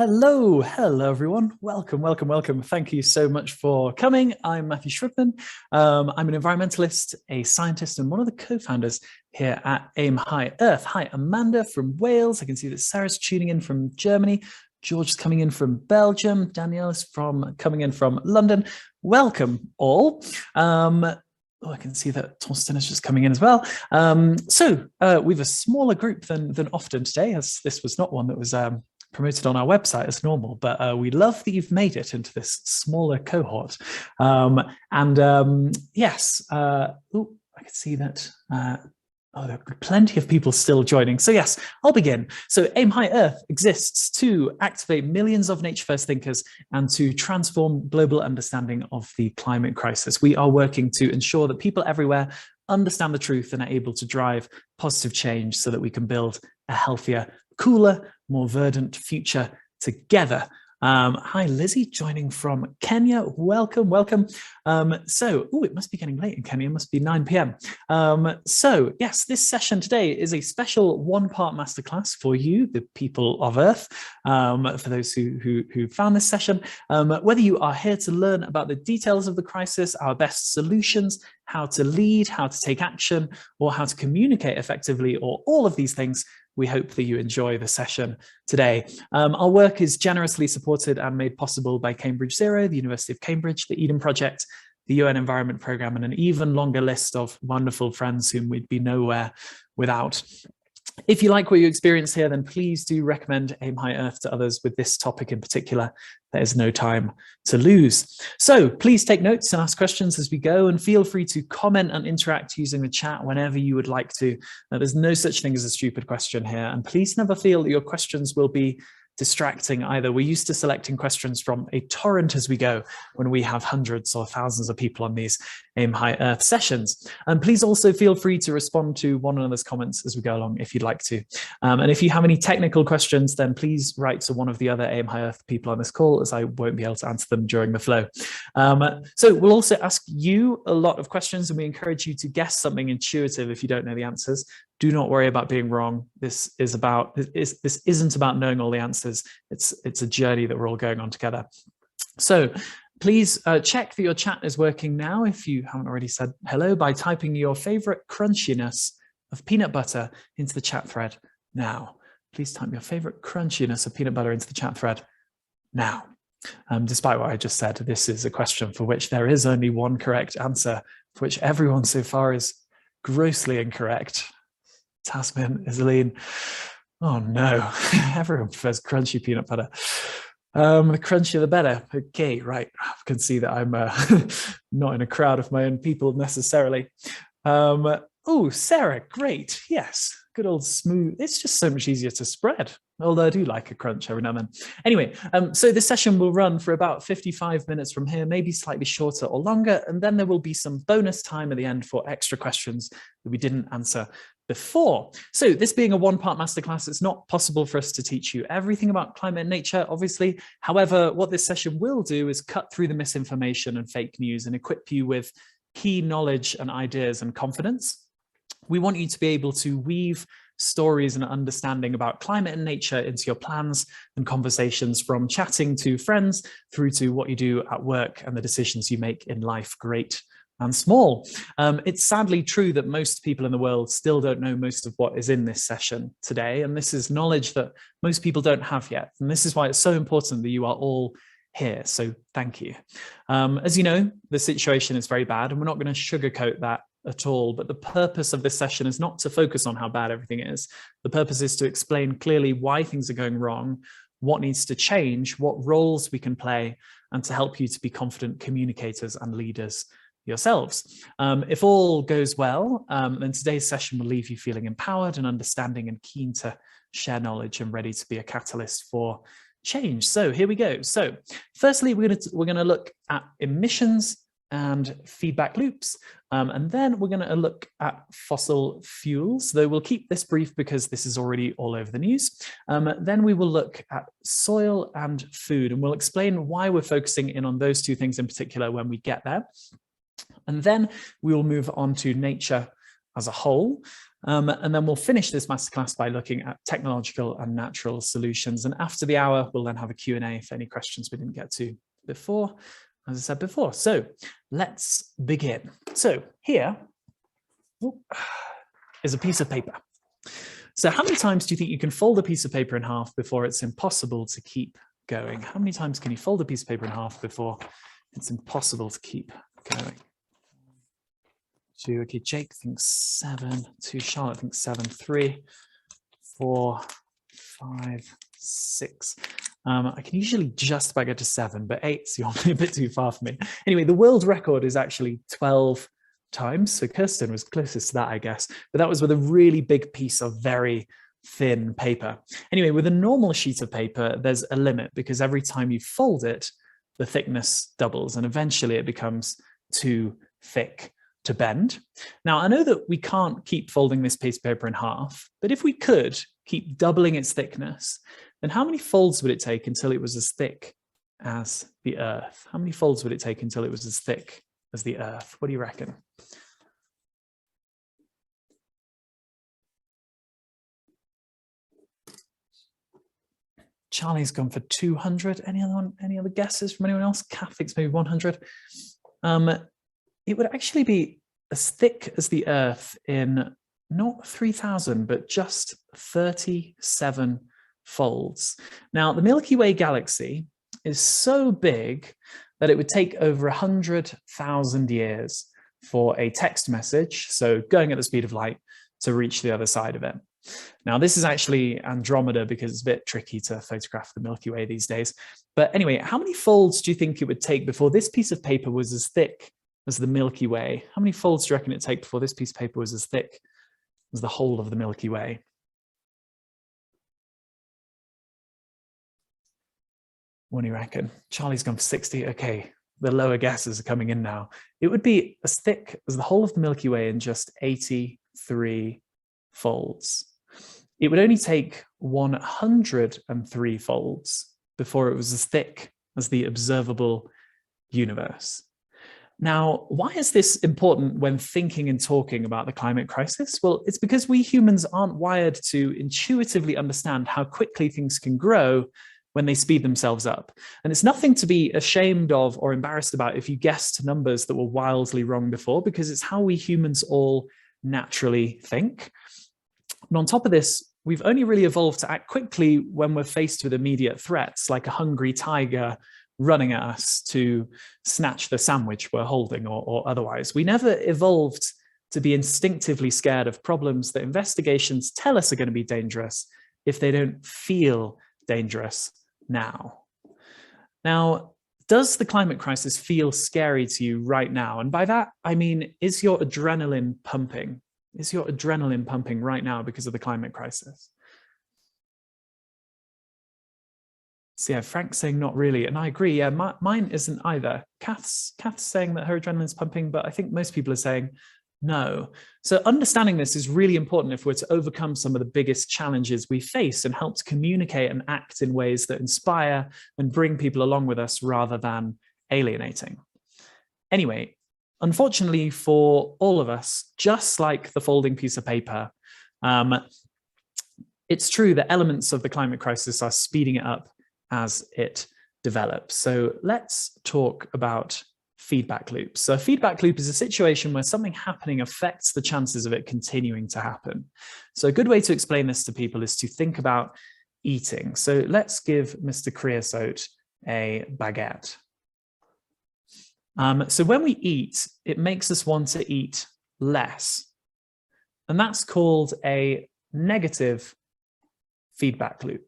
Hello everyone. Welcome. Thank you so much for coming. I'm Matthew Shripman. I'm an environmentalist, a scientist, and one of the co-founders here at AimHi Earth. Hi, Amanda from Wales. I can see that Sarah's tuning in from Germany. George's coming in from Belgium. Danielle is coming in from London. Welcome all. I can see that Torsten is just coming in as well. We've a smaller group than often today, as this was not one that was promoted on our website as normal, but we love that you've made it into this smaller cohort. Yes, I can see that there are plenty of people still joining. So yes, I'll begin. So AimHi Earth exists to activate millions of nature first thinkers and to transform global understanding of the climate crisis. We are working to ensure that people everywhere understand the truth and are able to drive positive change so that we can build a healthier, cooler, more verdant future together. Hi, Lizzie, joining from Kenya. Welcome. It must be getting late in Kenya. It must be 9 p.m. Yes, this session today is a special one-part masterclass for you, the people of Earth, for those who found this session. Whether you are here to learn about the details of the crisis, our best solutions, how to lead, how to take action, or how to communicate effectively, or all of these things, we hope that you enjoy the session today. Our work is generously supported and made possible by Cambridge Zero, the University of Cambridge, the Eden Project, the UN Environment Programme, and an even longer list of wonderful friends whom we'd be nowhere without. If you like what you experience here, then please do recommend AimHi Earth to others with this topic in particular. There is no time to lose. So please take notes and ask questions as we go, and feel free to comment and interact using the chat whenever you would like to. There's no such thing as a stupid question here, and please never feel that your questions will be distracting either. We're used to selecting questions from a torrent as we go when we have hundreds or thousands of people on these AimHi Earth sessions. And please also feel free to respond to one another's comments as we go along if you'd like to. And if you have any technical questions, then please write to one of the other AimHi Earth people on this call, as I won't be able to answer them during the flow. So we'll also ask you a lot of questions, and we encourage you to guess something intuitive if you don't know the answers. Do not worry about being wrong. This isn't about knowing all the answers. It's a journey that we're all going on together. So please check that your chat is working now if you haven't already said hello by typing your favorite crunchiness of peanut butter into the chat thread now. Please type your favorite crunchiness of peanut butter into the chat thread now. Despite what I just said, this is a question for which there is only one correct answer, for which everyone so far is grossly incorrect. Tasman, Iseline. Oh no, everyone prefers crunchy peanut butter. The crunchier the better. Okay, right. I can see that I'm not in a crowd of my own people necessarily. Oh, Sarah, great. Yes, good old smooth. It's just so much easier to spread, although I do like a crunch every now and then. Anyway, so this session will run for about 55 minutes from here, maybe slightly shorter or longer, and then there will be some bonus time at the end for extra questions that we didn't answer before. So this being a one-part masterclass, it's not possible for us to teach you everything about climate and nature, obviously. However, what this session will do is cut through the misinformation and fake news and equip you with key knowledge and ideas and confidence. We want you to be able to weave stories and understanding about climate and nature into your plans and conversations, from chatting to friends through to what you do at work and the decisions you make in life, great and small. It's sadly true that most people in the world still don't know most of what is in this session today, and this is knowledge that most people don't have yet. And this is why it's so important that you are all here, so thank you. As you know, the situation is very bad, and we're not going to sugarcoat that at all, but the purpose of this session is not to focus on how bad everything is. The purpose is to explain clearly why things are going wrong, what needs to change, what roles we can play, and to help you to be confident communicators and leaders yourselves. If all goes well, then today's session will leave you feeling empowered and understanding and keen to share knowledge and ready to be a catalyst for change. So here we go. So firstly, we're going to look at emissions and feedback loops, and then we're going to look at fossil fuels, though we'll keep this brief because this is already all over the news. Then we will look at soil and food, and we'll explain why we're focusing in on those two things in particular when we get there. And then we will move on to nature as a whole. And then we'll finish this masterclass by looking at technological and natural solutions. And after the hour, we'll then have a Q&A for any questions we didn't get to before, as I said before. So let's begin. So here is a piece of paper. So how many times do you think you can fold a piece of paper in half before it's impossible to keep going? How many times can you fold a piece of paper in half before it's impossible to keep going? 2, okay, Jake thinks 7, 2, Charlotte thinks 7, 3, 4, 5, 6. I can usually just about get to 7, but 8's a bit too far for me. Anyway, the world record is actually 12 times. So Kirsten was closest to that, I guess, but that was with a really big piece of very thin paper. Anyway, with a normal sheet of paper, there's a limit because every time you fold it, the thickness doubles and eventually it becomes too thick to bend. Now, I know that we can't keep folding this piece of paper in half, but if we could keep doubling its thickness, then how many folds would it take until it was as thick as the Earth? How many folds would it take until it was as thick as the Earth? What do you reckon? Charlie's gone for 200. Any other guesses from anyone else? Kath thinks maybe 100. It would actually be as thick as the Earth in not 3,000, but just 37 folds. Now, the Milky Way galaxy is so big that it would take over 100,000 years for a text message, so going at the speed of light, to reach the other side of it. Now, this is actually Andromeda because it's a bit tricky to photograph the Milky Way these days. But anyway, how many folds do you think it would take before this piece of paper was as thick as the Milky Way? How many folds do you reckon it'd take before this piece of paper was as thick as the whole of the Milky Way? What do you reckon? Charlie's gone for 60. Okay, the lower guesses are coming in now. It would be as thick as the whole of the Milky Way in just 83 folds. It would only take 103 folds before it was as thick as the observable universe. Now, why is this important when thinking and talking about the climate crisis? Well, it's because we humans aren't wired to intuitively understand how quickly things can grow when they speed themselves up. And it's nothing to be ashamed of or embarrassed about if you guessed numbers that were wildly wrong before, because it's how we humans all naturally think. And on top of this, we've only really evolved to act quickly when we're faced with immediate threats, like a hungry tiger running at us to snatch the sandwich we're holding or otherwise. We never evolved to be instinctively scared of problems that investigations tell us are going to be dangerous if they don't feel dangerous now. Now, does the climate crisis feel scary to you right now? And by that, I mean, is your adrenaline pumping? Is your adrenaline pumping right now because of the climate crisis? So yeah, Frank's saying not really, and I agree. Yeah, mine isn't either. Kath's saying that her adrenaline's pumping, but I think most people are saying no. So understanding this is really important if we're to overcome some of the biggest challenges we face and help to communicate and act in ways that inspire and bring people along with us rather than alienating. Anyway, unfortunately for all of us, just like the folding piece of paper, it's true that elements of the climate crisis are speeding it up as it develops. So let's talk about feedback loops. So a feedback loop is a situation where something happening affects the chances of it continuing to happen. So a good way to explain this to people is to think about eating. So let's give Mr. Creosote a baguette. So when we eat, it makes us want to eat less. And that's called a negative feedback loop.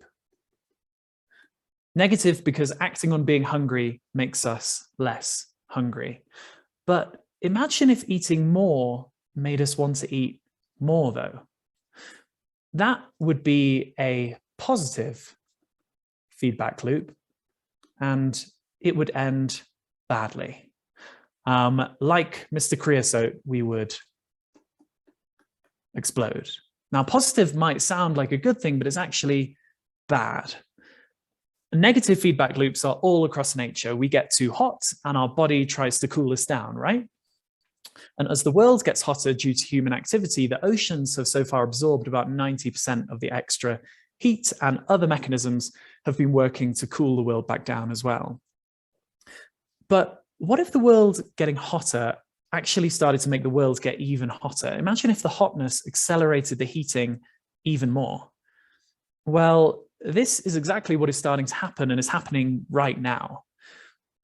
Negative because acting on being hungry makes us less hungry. But imagine if eating more made us want to eat more, though. That would be a positive feedback loop, and it would end badly. Like Mr. Creosote, we would explode. Now, positive might sound like a good thing, but it's actually bad. Negative feedback loops are all across nature. We get too hot and our body tries to cool us down, right? And as the world gets hotter due to human activity, the oceans have so far absorbed about 90% of the extra heat, and other mechanisms have been working to cool the world back down as well. But what if the world getting hotter actually started to make the world get even hotter? Imagine if the hotness accelerated the heating even more. Well, this is exactly what is starting to happen and is happening right now.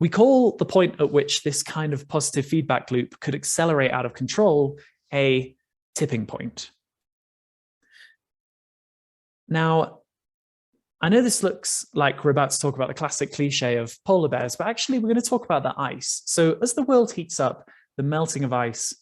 We call the point at which this kind of positive feedback loop could accelerate out of control a tipping point. Now, I know this looks like we're about to talk about the classic cliche of polar bears, but actually we're going to talk about the ice. So as the world heats up, the melting of ice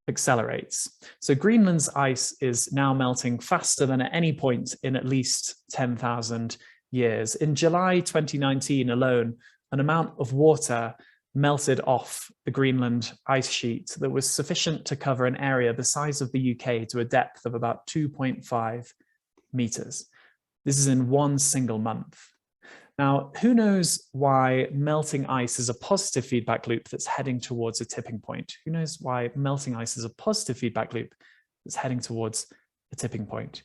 accelerates. So Greenland's ice is now melting faster than at any point in at least 10,000 years. In July 2019 alone, an amount of water melted off the Greenland ice sheet that was sufficient to cover an area the size of the UK to a depth of about 2.5 meters. This is in one single month. Now, who knows why melting ice is a positive feedback loop that's heading towards a tipping point? Who knows why melting ice is a positive feedback loop that's heading towards a tipping point?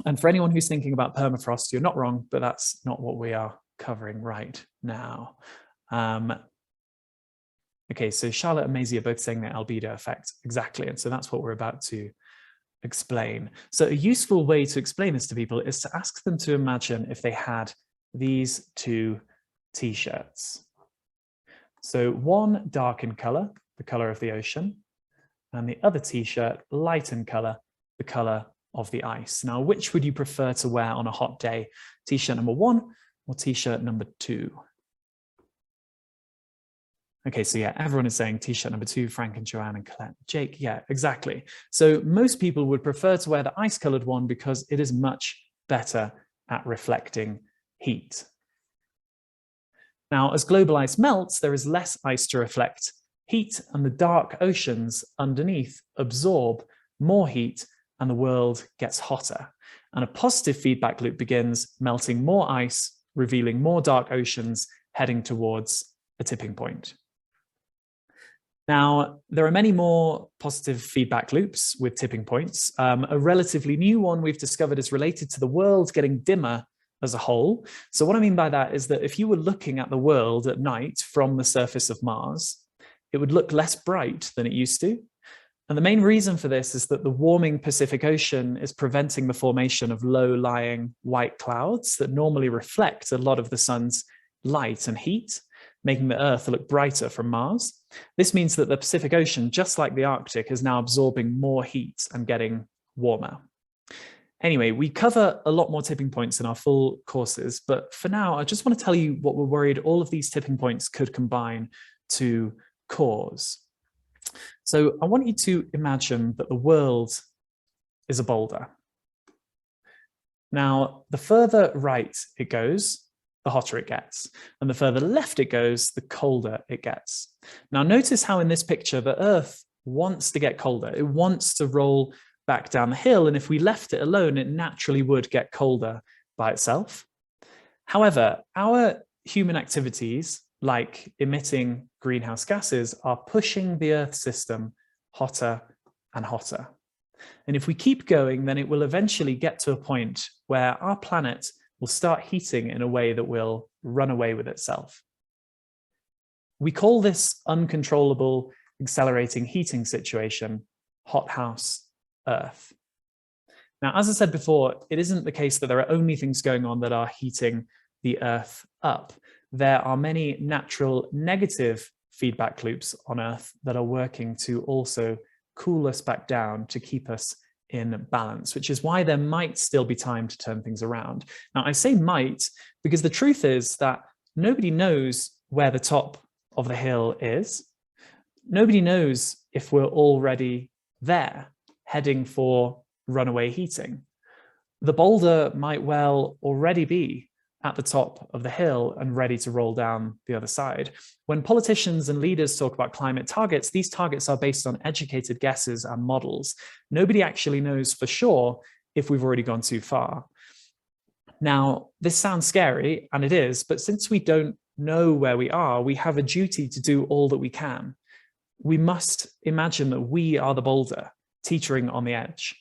And for anyone who's thinking about permafrost, you're not wrong, but that's not what we are covering right now. Okay, so Charlotte and Maisie are both saying the albedo effect. Exactly, and so that's what we're about to explain. So a useful way to explain this to people is to ask them to imagine if they had these two t-shirts. So one dark in color, the color of the ocean, and the other t-shirt light in color, the color of the ice. Now, which would you prefer to wear on a hot day? T-shirt number 1 or t-shirt number 2? Okay, so yeah, everyone is saying t-shirt number 2, Frank and Joanne and Colette. Jake, yeah, exactly. So most people would prefer to wear the ice-colored one because it is much better at reflecting heat. Now, as global ice melts, there is less ice to reflect heat, and the dark oceans underneath absorb more heat, and the world gets hotter. And a positive feedback loop begins, melting more ice, revealing more dark oceans, heading towards a tipping point. Now, there are many more positive feedback loops with tipping points. A relatively new one we've discovered is related to the world getting dimmer as a whole. So what I mean by that is that if you were looking at the world at night from the surface of Mars, it would look less bright than it used to. And the main reason for this is that the warming Pacific Ocean is preventing the formation of low-lying white clouds that normally reflect a lot of the sun's light and heat, making the Earth look brighter from Mars. This means that the Pacific Ocean, just like the Arctic, is now absorbing more heat and getting warmer. Anyway, we cover a lot more tipping points in our full courses, but for now, I just want to tell you what we're worried all of these tipping points could combine to cause. So I want you to imagine that the world is a boulder. Now, the further right it goes, the hotter it gets. And the further left it goes, the colder it gets. Now, notice how in this picture, the Earth wants to get colder. It wants to roll back down the hill. And if we left it alone, it naturally would get colder by itself. However, our human activities, like emitting greenhouse gases, are pushing the Earth system hotter and hotter. And if we keep going, then it will eventually get to a point where our planet will start heating in a way that will run away with itself. We call this uncontrollable accelerating heating situation hothouse Earth. Now, as I said before, it isn't the case that there are only things going on that are heating the Earth up. There are many natural negative feedback loops on Earth that are working to also cool us back down to keep us in balance, which is why there might still be time to turn things around. Now, I say might because the truth is that nobody knows where the top of the hill is. Nobody knows if we're already there, heading for runaway heating. The boulder might well already be at the top of the hill and ready to roll down the other side. When politicians and leaders talk about climate targets, these targets are based on educated guesses and models. Nobody actually knows for sure if we've already gone too far. Now, this sounds scary, and it is, but since we don't know where we are, we have a duty to do all that we can. we must imagine that we are the boulder teetering on the edge.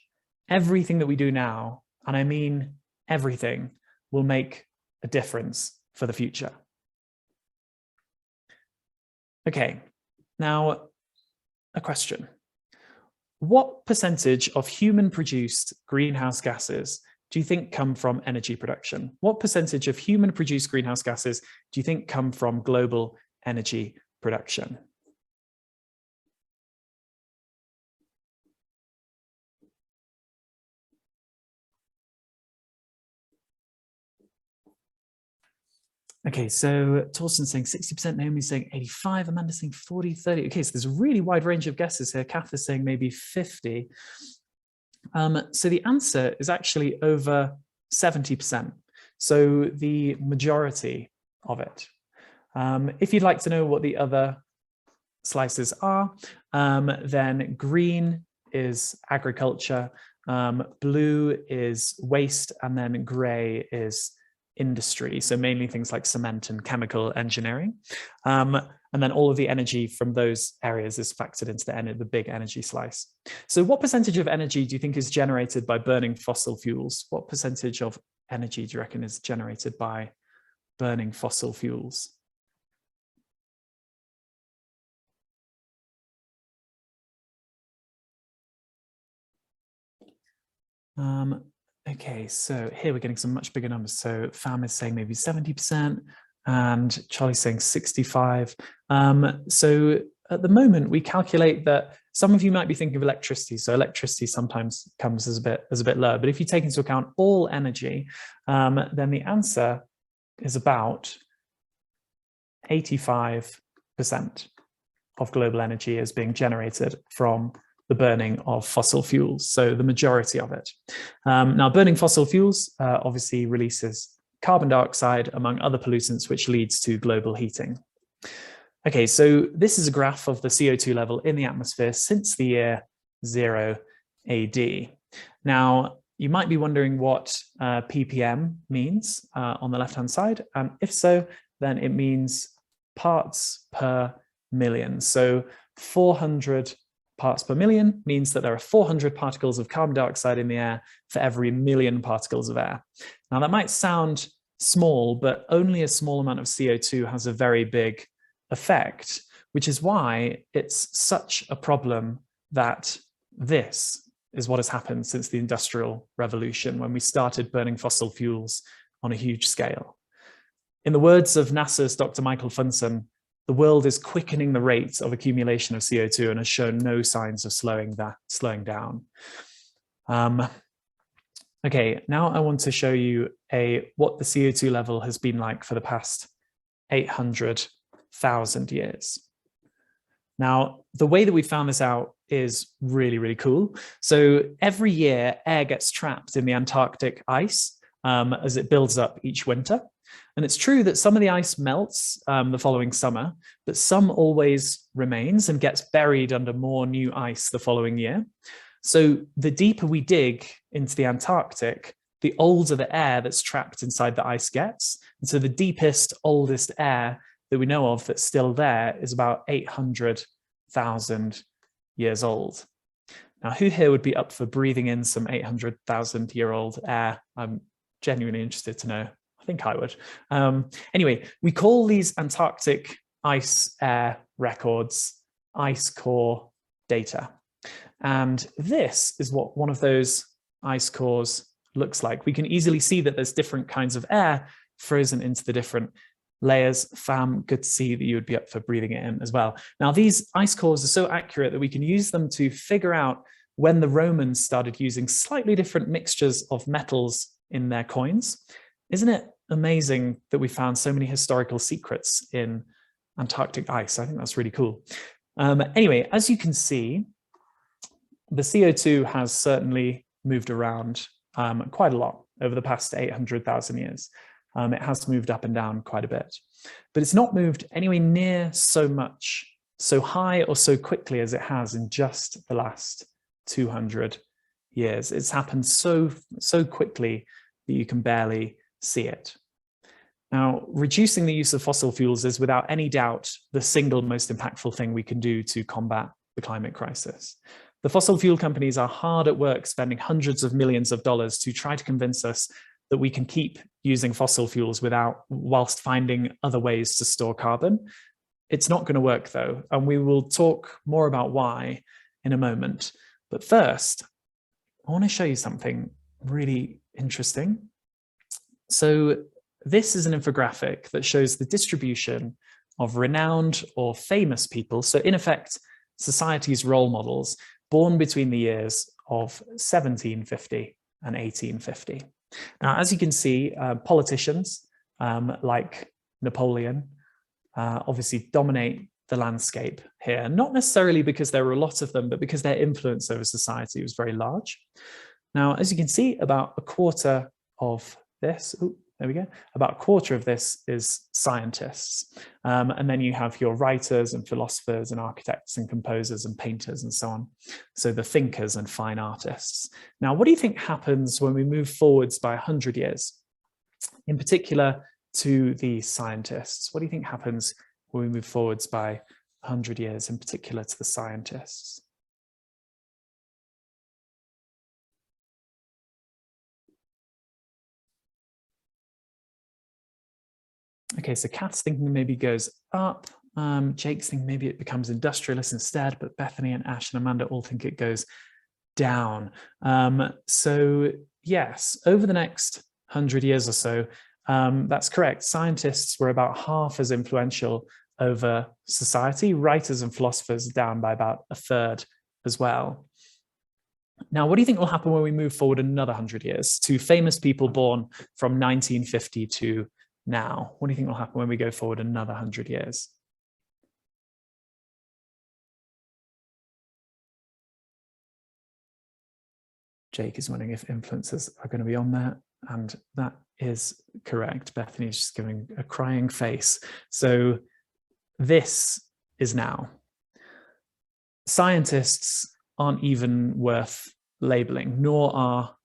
Everything that we do now, and I mean everything, will make a difference for the future. Okay, now a question. What percentage of human-produced greenhouse gases do you think come from energy production? What percentage of human-produced greenhouse gases do you think come from global energy production? Okay, so Torsten's saying 60%, Naomi's saying 85%, Amanda's saying 40, 30. Okay, so there's a really wide range of guesses here. Kath is saying maybe 50. So the answer is actually over 70%. So the majority of it. If you'd like to know what the other slices are, then green is agriculture, blue is waste, and then gray is industry, so mainly things like cement and chemical engineering. And then all of the energy from those areas is factored into the big energy slice. So what percentage of energy do you think is generated by burning fossil fuels? What percentage of energy do you reckon is generated by burning fossil fuels? Okay, so here we're getting some much bigger numbers. So Fam is saying maybe 70% and Charlie's saying 65. So at the moment we calculate that some of you might be thinking of electricity. So electricity sometimes comes as a bit lower, but if you take into account all energy, then the answer is about 85% of global energy is being generated from the burning of fossil fuels, so the majority of it. Now, burning fossil fuels obviously releases carbon dioxide, among other pollutants, which leads to global heating. Okay, so this is a graph of the CO2 level in the atmosphere since the year 0 AD. Now, you might be wondering what ppm means on the left-hand side, and if so, then it means parts per million. So 400 parts per million means that there are 400 particles of carbon dioxide in the air for every million particles of air. Now that might sound small, but only a small amount of CO2 has a very big effect, which is why it's such a problem that this is what has happened since the Industrial Revolution, when we started burning fossil fuels on a huge scale. In the words of NASA's Dr. Michael Funson, the world is quickening the rate of accumulation of CO2 and has shown no signs of slowing down. Okay, now I want to show you what the CO2 level has been like for the past 800,000 years. Now, the way that we found this out is really, really cool. So every year, air gets trapped in the Antarctic ice as it builds up each winter. And it's true that some of the ice melts the following summer, but some always remains and gets buried under more new ice the following year. So the deeper we dig into the Antarctic, the older the air that's trapped inside the ice gets. And so the deepest, oldest air that we know of that's still there is about 800,000 years old. Now, who here would be up for breathing in some 800,000-year-old air? I'm genuinely interested to know. I think I would. Anyway, we call these Antarctic ice air records ice core data. And this is what one of those ice cores looks like. We can easily see that there's different kinds of air frozen into the different layers. Fam, good to see that you would be up for breathing it in as well. Now, these ice cores are so accurate that we can use them to figure out when the Romans started using slightly different mixtures of metals in their coins. Isn't it amazing that we found so many historical secrets in Antarctic ice? I think that's really cool. Anyway, as you can see, the CO2 has certainly moved around quite a lot over the past 800,000 years. It has moved up and down quite a bit, but it's not moved anywhere near so much, so high or so quickly as it has in just the last 200 years. It's happened so quickly that you can barely see it. Now, reducing the use of fossil fuels is without any doubt the single most impactful thing we can do to combat the climate crisis. The fossil fuel companies are hard at work spending hundreds of millions of dollars to try to convince us that we can keep using fossil fuels whilst finding other ways to store carbon. It's not going to work though, and we will talk more about why in a moment. But first, I want to show you something really interesting. So this is an infographic that shows the distribution of renowned or famous people. So in effect, society's role models born between the years of 1750 and 1850. Now, as you can see, politicians like Napoleon obviously dominate the landscape here, not necessarily because there were a lot of them, but because their influence over society was very large. Now, as you can see, about a quarter of this, there we go, about a quarter of this is scientists. And then you have your writers and philosophers and architects and composers and painters and so on. So the thinkers and fine artists. Now, what do you think happens when we move forwards by 100 years? In particular to the scientists. What do you think happens when we move forwards by 100 years, in particular to the scientists? Okay, so Kath's thinking maybe goes up. Jake's thinking maybe it becomes industrialist instead, but Bethany and Ash and Amanda all think it goes down. So yes, over the next 100 years or so, that's correct. Scientists were about half as influential over society. Writers and philosophers down by about a third as well. Now, what do you think will happen when we move forward another 100 years to famous people born from 1950 to now? What do you think will happen when we go forward another 100 years? Jake is wondering if influencers are going to be on there, and that is correct. Bethany is just giving a crying face. So this is now. Scientists aren't even worth labeling, nor are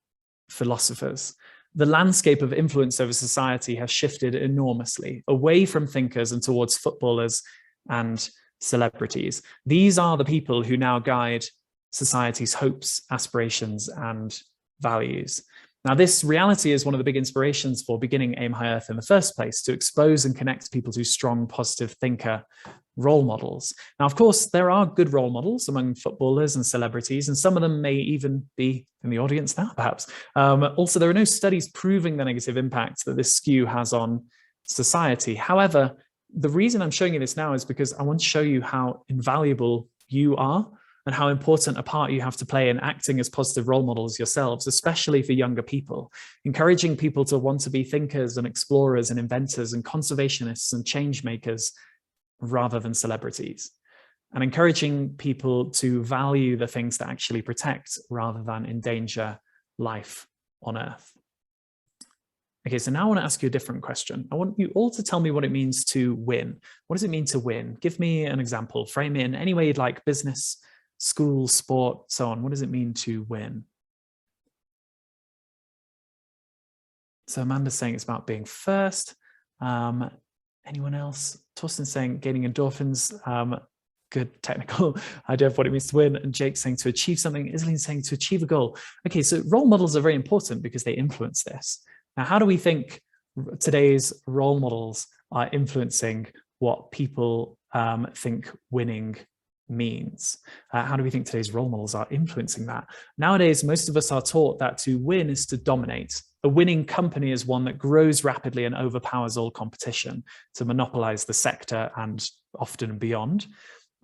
philosophers. The landscape of influence over society has shifted enormously away from thinkers and towards footballers and celebrities. These are the people who now guide society's hopes, aspirations, and values. Now, this reality is one of the big inspirations for beginning AimHi Earth in the first place, to expose and connect people to strong, positive thinker role models. Now, of course, there are good role models among footballers and celebrities, and some of them may even be in the audience now, perhaps. Also, there are no studies proving the negative impact that this skew has on society. However, the reason I'm showing you this now is because I want to show you how invaluable you are and how important a part you have to play in acting as positive role models yourselves, especially for younger people, encouraging people to want to be thinkers and explorers and inventors and conservationists and change makers rather than celebrities, and encouraging people to value the things that actually protect rather than endanger life on Earth. Okay, so now I want to ask you a different question. I want you all to tell me what it means to win. What does it mean to win? Give me an example, frame it in any way you'd like: business, school, sport, so on. What does it mean to win? So Amanda's saying it's about being first. Anyone else? Torsten's saying gaining endorphins. Good technical idea of what it means to win. And Jake's saying to achieve something. Iseleen's saying to achieve a goal. Okay, so role models are very important because they influence this. Now, how do we think today's role models are influencing what people think winning means? How do we think today's role models are influencing that? Nowadays, most of us are taught that to win is to dominate. A winning company is one that grows rapidly and overpowers all competition to monopolize the sector and often beyond.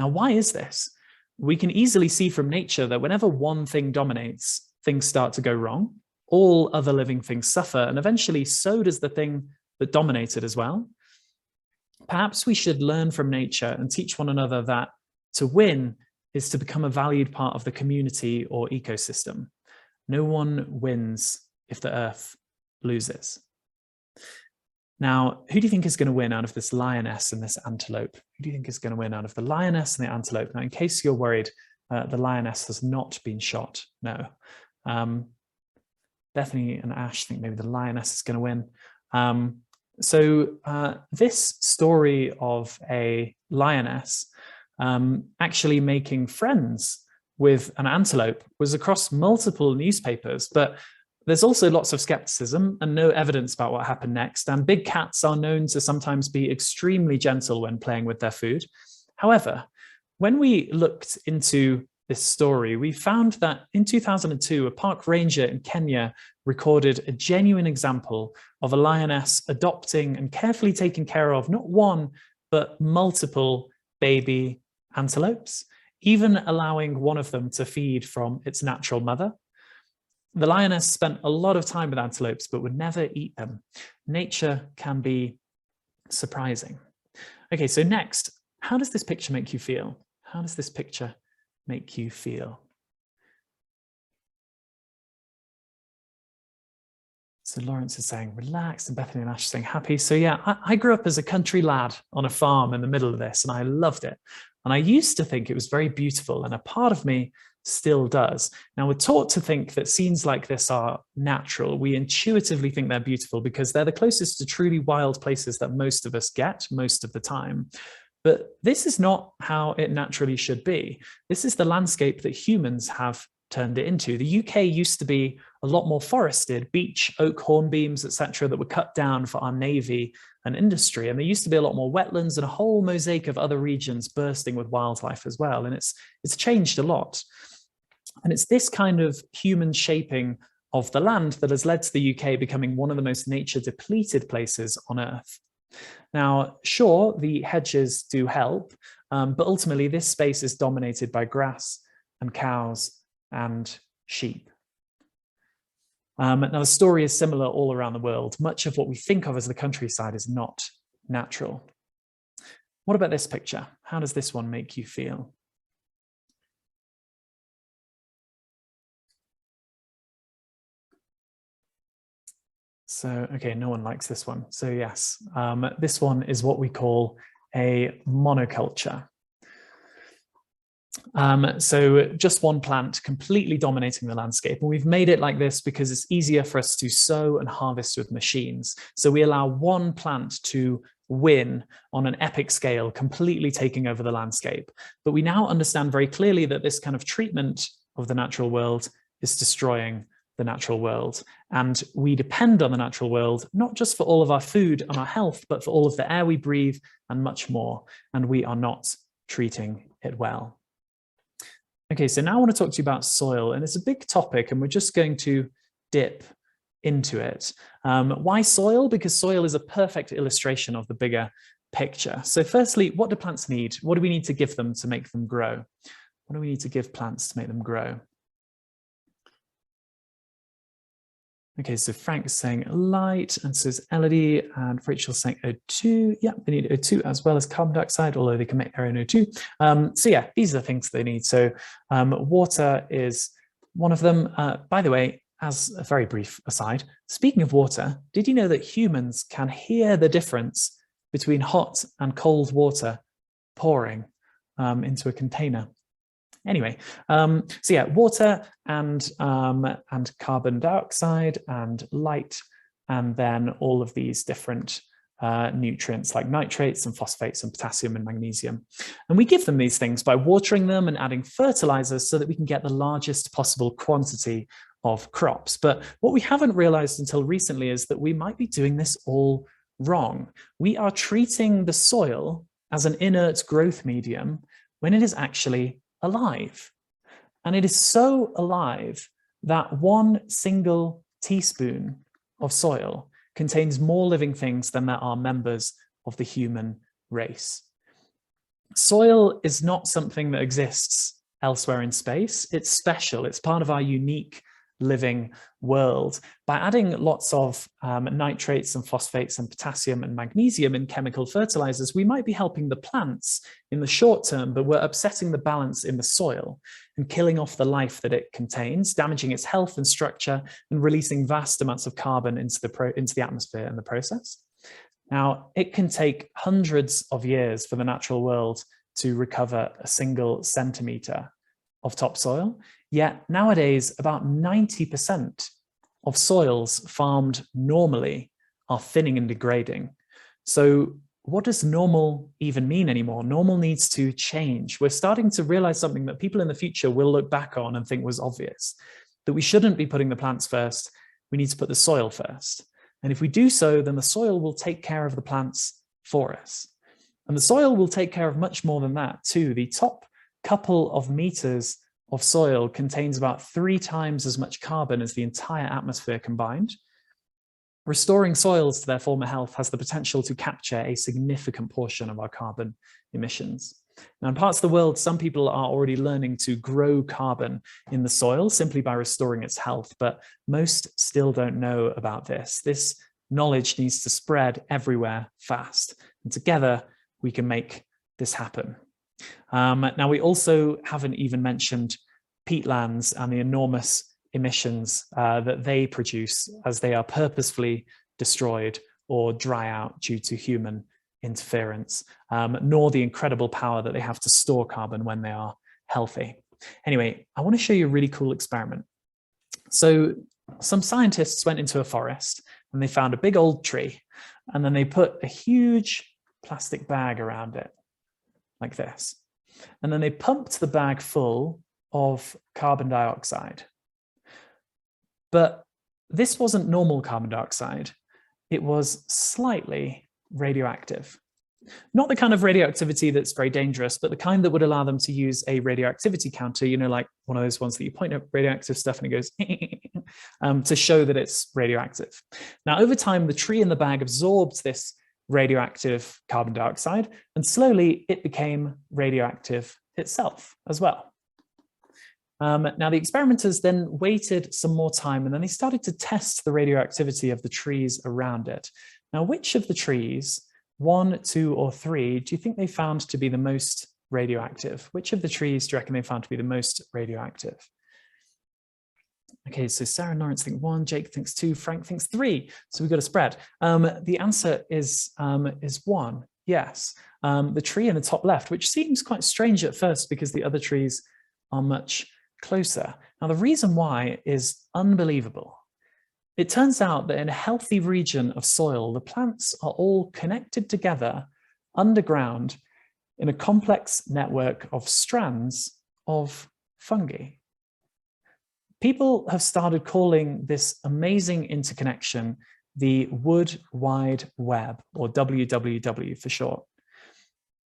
Now, why is this? We can easily see from nature that whenever one thing dominates, things start to go wrong. All other living things suffer, and eventually so does the thing that dominated as well. Perhaps we should learn from nature and teach one another that to win is to become a valued part of the community or ecosystem. No one wins if the Earth loses. Now, who do you think is going to win out of this lioness and this antelope? Who do you think is going to win out of the lioness and the antelope? Now, in case you're worried, the lioness has not been shot. No. Bethany and Ash think maybe the lioness is going to win. So this story of a lioness actually making friends with an antelope was across multiple newspapers, but there's also lots of skepticism and no evidence about what happened next. And big cats are known to sometimes be extremely gentle when playing with their food. However, when we looked into this story, we found that in 2002, a park ranger in Kenya recorded a genuine example of a lioness adopting and carefully taking care of not one, but multiple baby antelopes, even allowing one of them to feed from its natural mother. The lioness spent a lot of time with antelopes, but would never eat them. Nature can be surprising. Okay, so next, how does this picture make you feel? How does this picture make you feel? So Lawrence is saying relaxed, and Bethany and Ash are saying happy. So yeah, I grew up as a country lad on a farm in the middle of this, and I loved it. And I used to think it was very beautiful, and a part of me still does. Now, we're taught to think that scenes like this are natural. We intuitively think they're beautiful because they're the closest to truly wild places that most of us get most of the time. But this is not how it naturally should be. This is the landscape that humans have turned it into. The UK used to be a lot more forested, beech, oak hornbeams, etc., that were cut down for our navy and industry. And there used to be a lot more wetlands and a whole mosaic of other regions bursting with wildlife as well. And it's changed a lot. And it's this kind of human shaping of the land that has led to the UK becoming one of the most nature depleted places on Earth. Now, sure, the hedges do help, but ultimately this space is dominated by grass and cows and sheep. Now, the story is similar all around the world. Much of what we think of as the countryside is not natural. What about this picture? How does this one make you feel? So, okay, no one likes this one. So yes, this one is what we call a monoculture. So just one plant completely dominating the landscape. And we've made it like this because it's easier for us to sow and harvest with machines. So we allow one plant to win on an epic scale, completely taking over the landscape. But we now understand very clearly that this kind of treatment of the natural world is destroying the natural world. And we depend on the natural world, not just for all of our food and our health, but for all of the air we breathe and much more. And we are not treating it well. Okay, so now I want to talk to you about soil, and it's a big topic, and we're just going to dip into it. Why soil? Because soil is a perfect illustration of the bigger picture. So firstly, what do plants need? What do we need to give them to make them grow? What do we need to give plants to make them grow? Okay, so Frank's saying light, and so is Elodie, and Rachel's saying O2. Yeah, they need O2 as well as carbon dioxide, although they can make their own O2. So yeah, these are the things they need. So water is one of them. By the way, as a very brief aside, speaking of water, did you know that humans can hear the difference between hot and cold water pouring into a container? Anyway, so yeah, water and carbon dioxide and light, and then all of these different nutrients like nitrates and phosphates and potassium and magnesium. And we give them these things by watering them and adding fertilizers so that we can get the largest possible quantity of crops. But what we haven't realized until recently is that we might be doing this all wrong. We are treating the soil as an inert growth medium when it is actually alive. And it is so alive that one single teaspoon of soil contains more living things than there are members of the human race. Soil is not something that exists elsewhere in space. It's special. It's part of our unique living world. By adding lots of nitrates and phosphates and potassium and magnesium in chemical fertilizers, we might be helping the plants in the short term, but we're upsetting the balance in the soil and killing off the life that it contains, damaging its health and structure, and releasing vast amounts of carbon into the atmosphere in the process. Now, it can take hundreds of years for the natural world to recover a single centimeter of topsoil. Yet nowadays, about 90% of soils farmed normally are thinning and degrading. So what does normal even mean anymore? Normal needs to change. We're starting to realize something that people in the future will look back on and think was obvious, that we shouldn't be putting the plants first. We need to put the soil first. And if we do so, then the soil will take care of the plants for us. And the soil will take care of much more than that too. The top couple of meters of soil contains about 3 times as much carbon as the entire atmosphere combined. Restoring soils to their former health has the potential to capture a significant portion of our carbon emissions. Now, in parts of the world, some people are already learning to grow carbon in the soil simply by restoring its health, but most still don't know about this. This knowledge needs to spread everywhere fast, and together we can make this happen. Now, we also haven't even mentioned peatlands and the enormous emissions that they produce as they are purposefully destroyed or dry out due to human interference, nor the incredible power that they have to store carbon when they are healthy. Anyway, I want to show you a really cool experiment. So some scientists went into a forest and they found a big old tree, and then they put a huge plastic bag around it like this. And then they pumped the bag full of carbon dioxide. But this wasn't normal carbon dioxide. It was slightly radioactive. Not the kind of radioactivity that's very dangerous, but the kind that would allow them to use a radioactivity counter, you know, like one of those ones that you point at radioactive stuff and it goes to show that it's radioactive. Now, over time, the tree in the bag absorbed this radioactive carbon dioxide, and slowly it became radioactive itself as well. Now, the experimenters then waited some more time, and then they started to test the radioactivity of the trees around it. Now, which of the trees, 1, 2, or 3, do you think they found to be the most radioactive? Which of the trees do you reckon they found to be the most radioactive? Okay, so Sarah and Lawrence think 1, Jake thinks 2, Frank thinks 3. So we've got a spread. The answer is 1, yes. The tree in the top left, which seems quite strange at first because the other trees are much closer. Now, the reason why is unbelievable. It turns out that in a healthy region of soil, the plants are all connected together underground in a complex network of strands of fungi. People have started calling this amazing interconnection the Wood Wide Web, or WWW for short.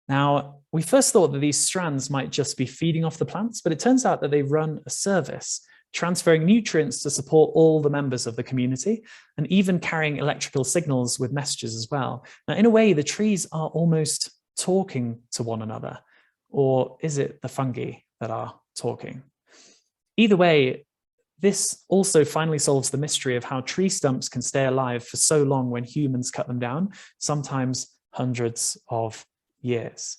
Now, we first thought that these strands might just be feeding off the plants, but it turns out that they run a service, transferring nutrients to support all the members of the community, and even carrying electrical signals with messages as well. Now, in a way, the trees are almost talking to one another, or is it the fungi that are talking? Either way, this also finally solves the mystery of how tree stumps can stay alive for so long when humans cut them down, sometimes hundreds of years.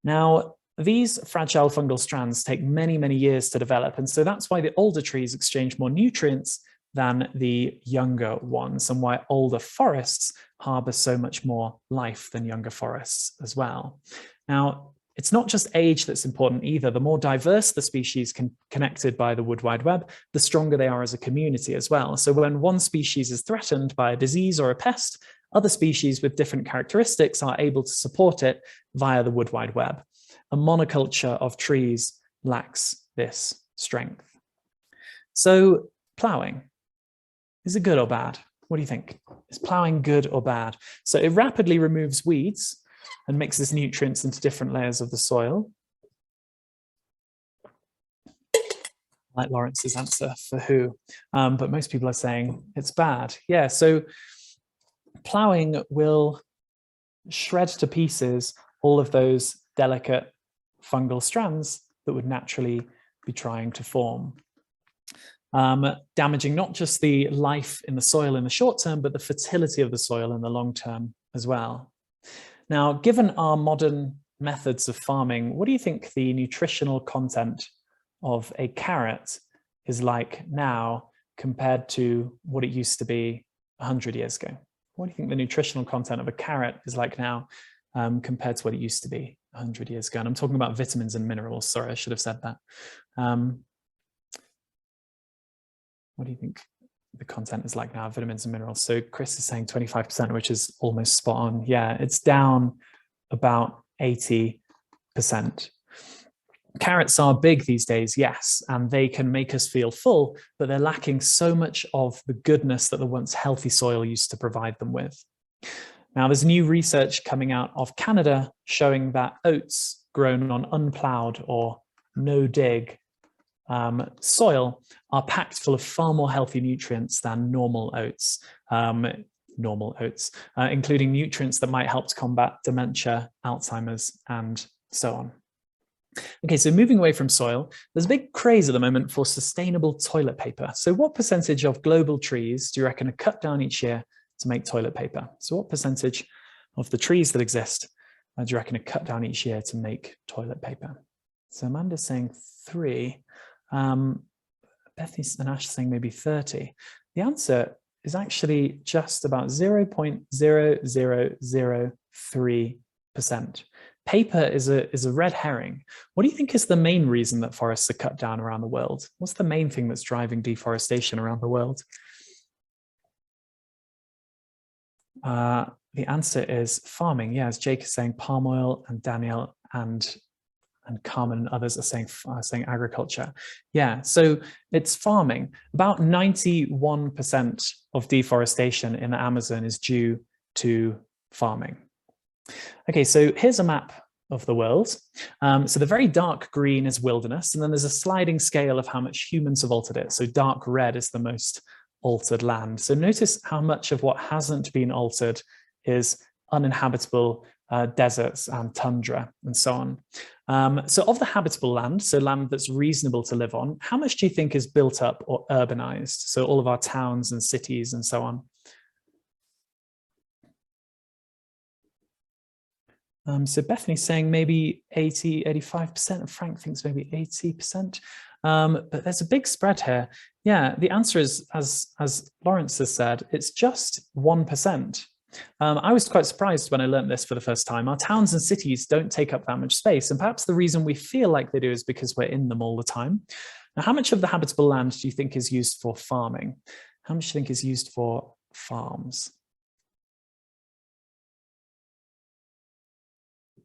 Now, these fragile fungal strands take many, many years to develop, and so that's why the older trees exchange more nutrients than the younger ones, and why older forests harbor so much more life than younger forests as well. Now, it's not just age that's important either. The more diverse the species connected by the Wood Wide Web, the stronger they are as a community as well. So when one species is threatened by a disease or a pest, other species with different characteristics are able to support it via the Wood Wide Web. A monoculture of trees lacks this strength. So ploughing, is it good or bad? What do you think? Is ploughing good or bad? So it rapidly removes weeds and mixes nutrients into different layers of the soil. Like Lawrence's answer for who, but most people are saying it's bad. Yeah, so ploughing will shred to pieces all of those delicate fungal strands that would naturally be trying to form, damaging not just the life in the soil in the short term, but the fertility of the soil in the long term as well. Now, given our modern methods of farming, what do you think the nutritional content of a carrot is like now compared to what it used to be 100 years ago? What do you think the nutritional content of a carrot is like now compared to what it used to be 100 years ago? And I'm talking about vitamins and minerals. Sorry, I should have said that. What do you think? the content is like now, vitamins and minerals. So Chris is saying 25%, which is almost spot on. Yeah, it's down about 80%. Carrots are big these days, yes, and they can make us feel full, but they're lacking so much of the goodness that the once healthy soil used to provide them with. Now, there's new research coming out of Canada showing that oats grown on unplowed or no-dig soil are packed full of far more healthy nutrients than normal oats, including nutrients that might help to combat dementia, Alzheimer's, and so on. Okay, so moving away from soil, there's a big craze at the moment for sustainable toilet paper. So what percentage of global trees do you reckon are cut down each year to make toilet paper? So what percentage of the trees that exist do you reckon are cut down each year to make toilet paper? So Amanda's saying 3. Bethany and Ash saying maybe 30. The answer is actually just about 0.0003%. Paper is a red herring. What do you think is the main reason that forests are cut down around the world? What's the main thing that's driving deforestation around the world? The answer is farming. Yeah, as Jake is saying, palm oil, and Danielle and Carmen and others are saying agriculture. Yeah, so it's farming. About 91% of deforestation in the Amazon is due to farming. Okay, so here's a map of the world. So the very dark green is wilderness, and then there's a sliding scale of how much humans have altered it. So dark red is the most altered land. So notice how much of what hasn't been altered is uninhabitable deserts and tundra and so on. So of the habitable land, so land that's reasonable to live on, how much do you think is built up or urbanized? So all of our towns and cities and so on. So Bethany's saying maybe 85%, and Frank thinks maybe 80%. But there's a big spread here. Yeah, the answer is, as Lawrence has said, it's just 1%. I was quite surprised when I learned this for the first time. Our towns and cities don't take up that much space, and perhaps the reason we feel like they do is because we're in them all the time. Now, how much of the habitable land do you think is used for farming? How much do you think is used for farms?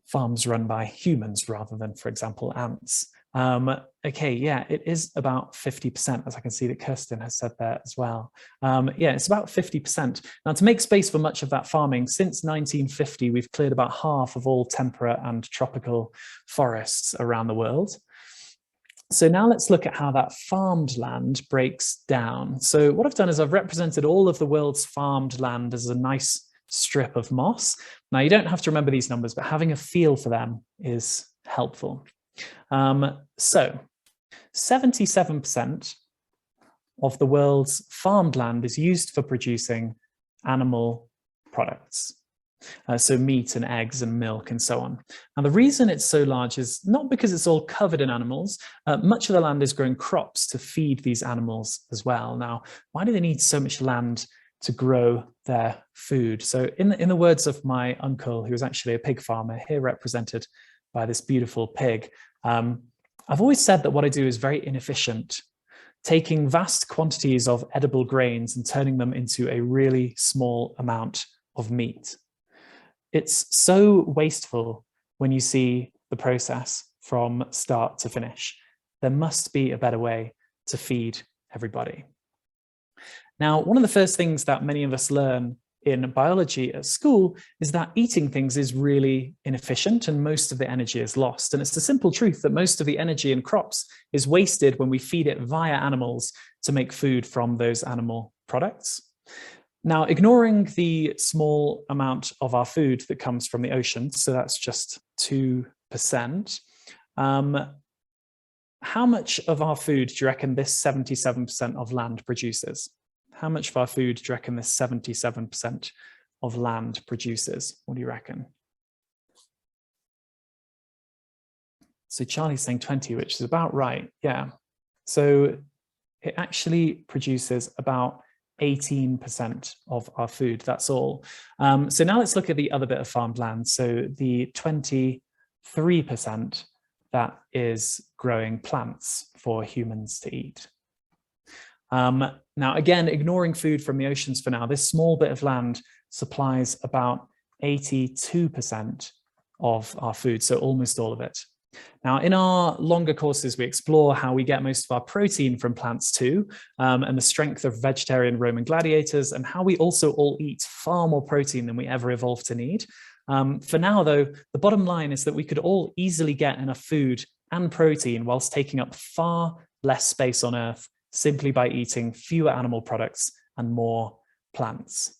Farms run by humans rather than, for example, ants. Okay, yeah, it is about 50%, as I can see that Kirsten has said there as well. Yeah, it's about 50%. Now, to make space for much of that farming, since 1950, we've cleared about half of all temperate and tropical forests around the world. So now let's look at how that farmed land breaks down. So what I've done is I've represented all of the world's farmed land as a nice strip of moss. Now, you don't have to remember these numbers, but having a feel for them is helpful. So 77% of the world's farmed land is used for producing animal products. So meat and eggs and milk and so on. And the reason it's so large is not because it's all covered in animals. Much of the land is growing crops to feed these animals as well. Now, why do they need so much land to grow their food? So in the words of my uncle, who was actually a pig farmer, here represented by this beautiful pig, I've always said that what I do is very inefficient, taking vast quantities of edible grains and turning them into a really small amount of meat. It's so wasteful when you see the process from start to finish. There must be a better way to feed everybody. Now, one of the first things that many of us learn in biology at school is that eating things is really inefficient and most of the energy is lost. And it's the simple truth that most of the energy in crops is wasted when we feed it via animals to make food from those animal products. Now, ignoring the small amount of our food that comes from the ocean, so that's just 2%, how much of our food do you reckon this 77% of land produces? How much of our food do you reckon this 77% of land produces? What do you reckon? So Charlie's saying 20, which is about right. Yeah. So it actually produces about 18% of our food. That's all. So now let's look at the other bit of farmed land. So the 23% that is growing plants for humans to eat. Now, again, ignoring food from the oceans for now, this small bit of land supplies about 82% of our food, so almost all of it. Now, in our longer courses, we explore how we get most of our protein from plants too, and the strength of vegetarian Roman gladiators, and how we also all eat far more protein than we ever evolved to need. For now, though, the bottom line is that we could all easily get enough food and protein whilst taking up far less space on Earth simply by eating fewer animal products and more plants.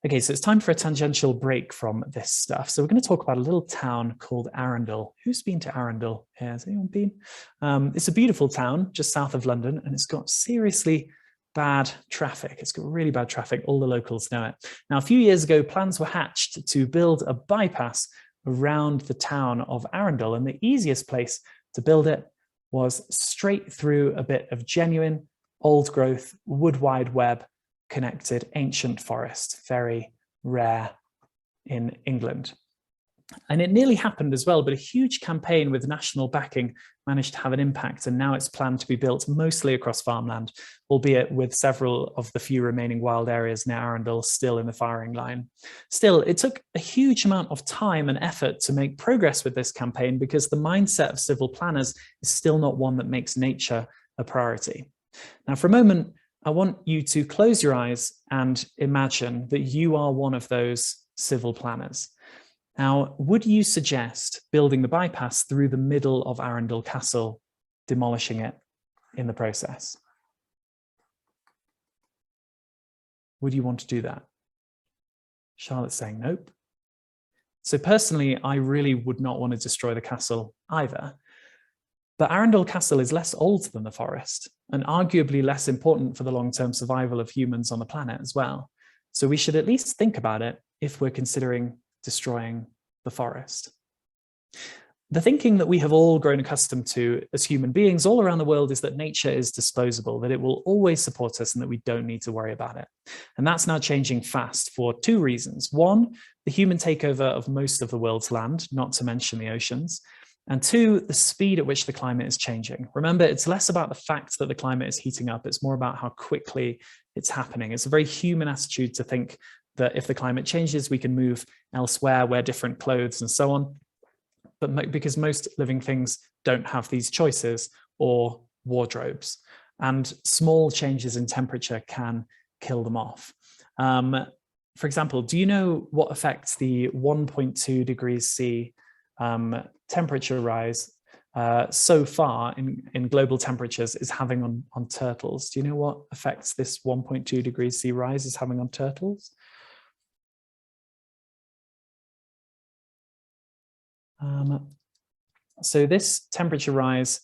Okay, so it's time for a tangential break from this stuff. So we're going to talk about a little town called Arundel. Who's been to Arundel? Yeah, has anyone been? It's a beautiful town just south of London, and it's got seriously bad traffic. It's got really bad traffic. All the locals know it. Now, a few years ago, plans were hatched to build a bypass around the town of Arundel, and the easiest place to build it was straight through a bit of genuine, old growth, wood wide web connected ancient forest, very rare in England. And it nearly happened as well, but a huge campaign with national backing managed to have an impact, and now it's planned to be built mostly across farmland, albeit with several of the few remaining wild areas near Arundel still in the firing line. Still, it took a huge amount of time and effort to make progress with this campaign because the mindset of civil planners is still not one that makes nature a priority. Now, for a moment, I want you to close your eyes and imagine that you are one of those civil planners. Now, would you suggest building the bypass through the middle of Arundel Castle, demolishing it in the process? Would you want to do that? Charlotte's saying nope. So personally, I really would not want to destroy the castle either. But Arundel Castle is less old than the forest, and arguably less important for the long-term survival of humans on the planet as well. So we should at least think about it if we're considering destroying the forest. The thinking that we have all grown accustomed to as human beings all around the world is that nature is disposable, that it will always support us and that we don't need to worry about it. And that's now changing fast for two reasons. One, the human takeover of most of the world's land, not to mention the oceans. And two, the speed at which the climate is changing. Remember, it's less about the fact that the climate is heating up, it's more about how quickly it's happening. It's a very human attitude to think that if the climate changes, we can move elsewhere, wear different clothes and so on. But because most living things don't have these choices or wardrobes, and small changes in temperature can kill them off. For example, do you know what effects the 1.2 degrees C temperature rise so far in global temperatures is having on turtles? Do you know what effects this 1.2 degrees C rise is having on turtles? So this temperature rise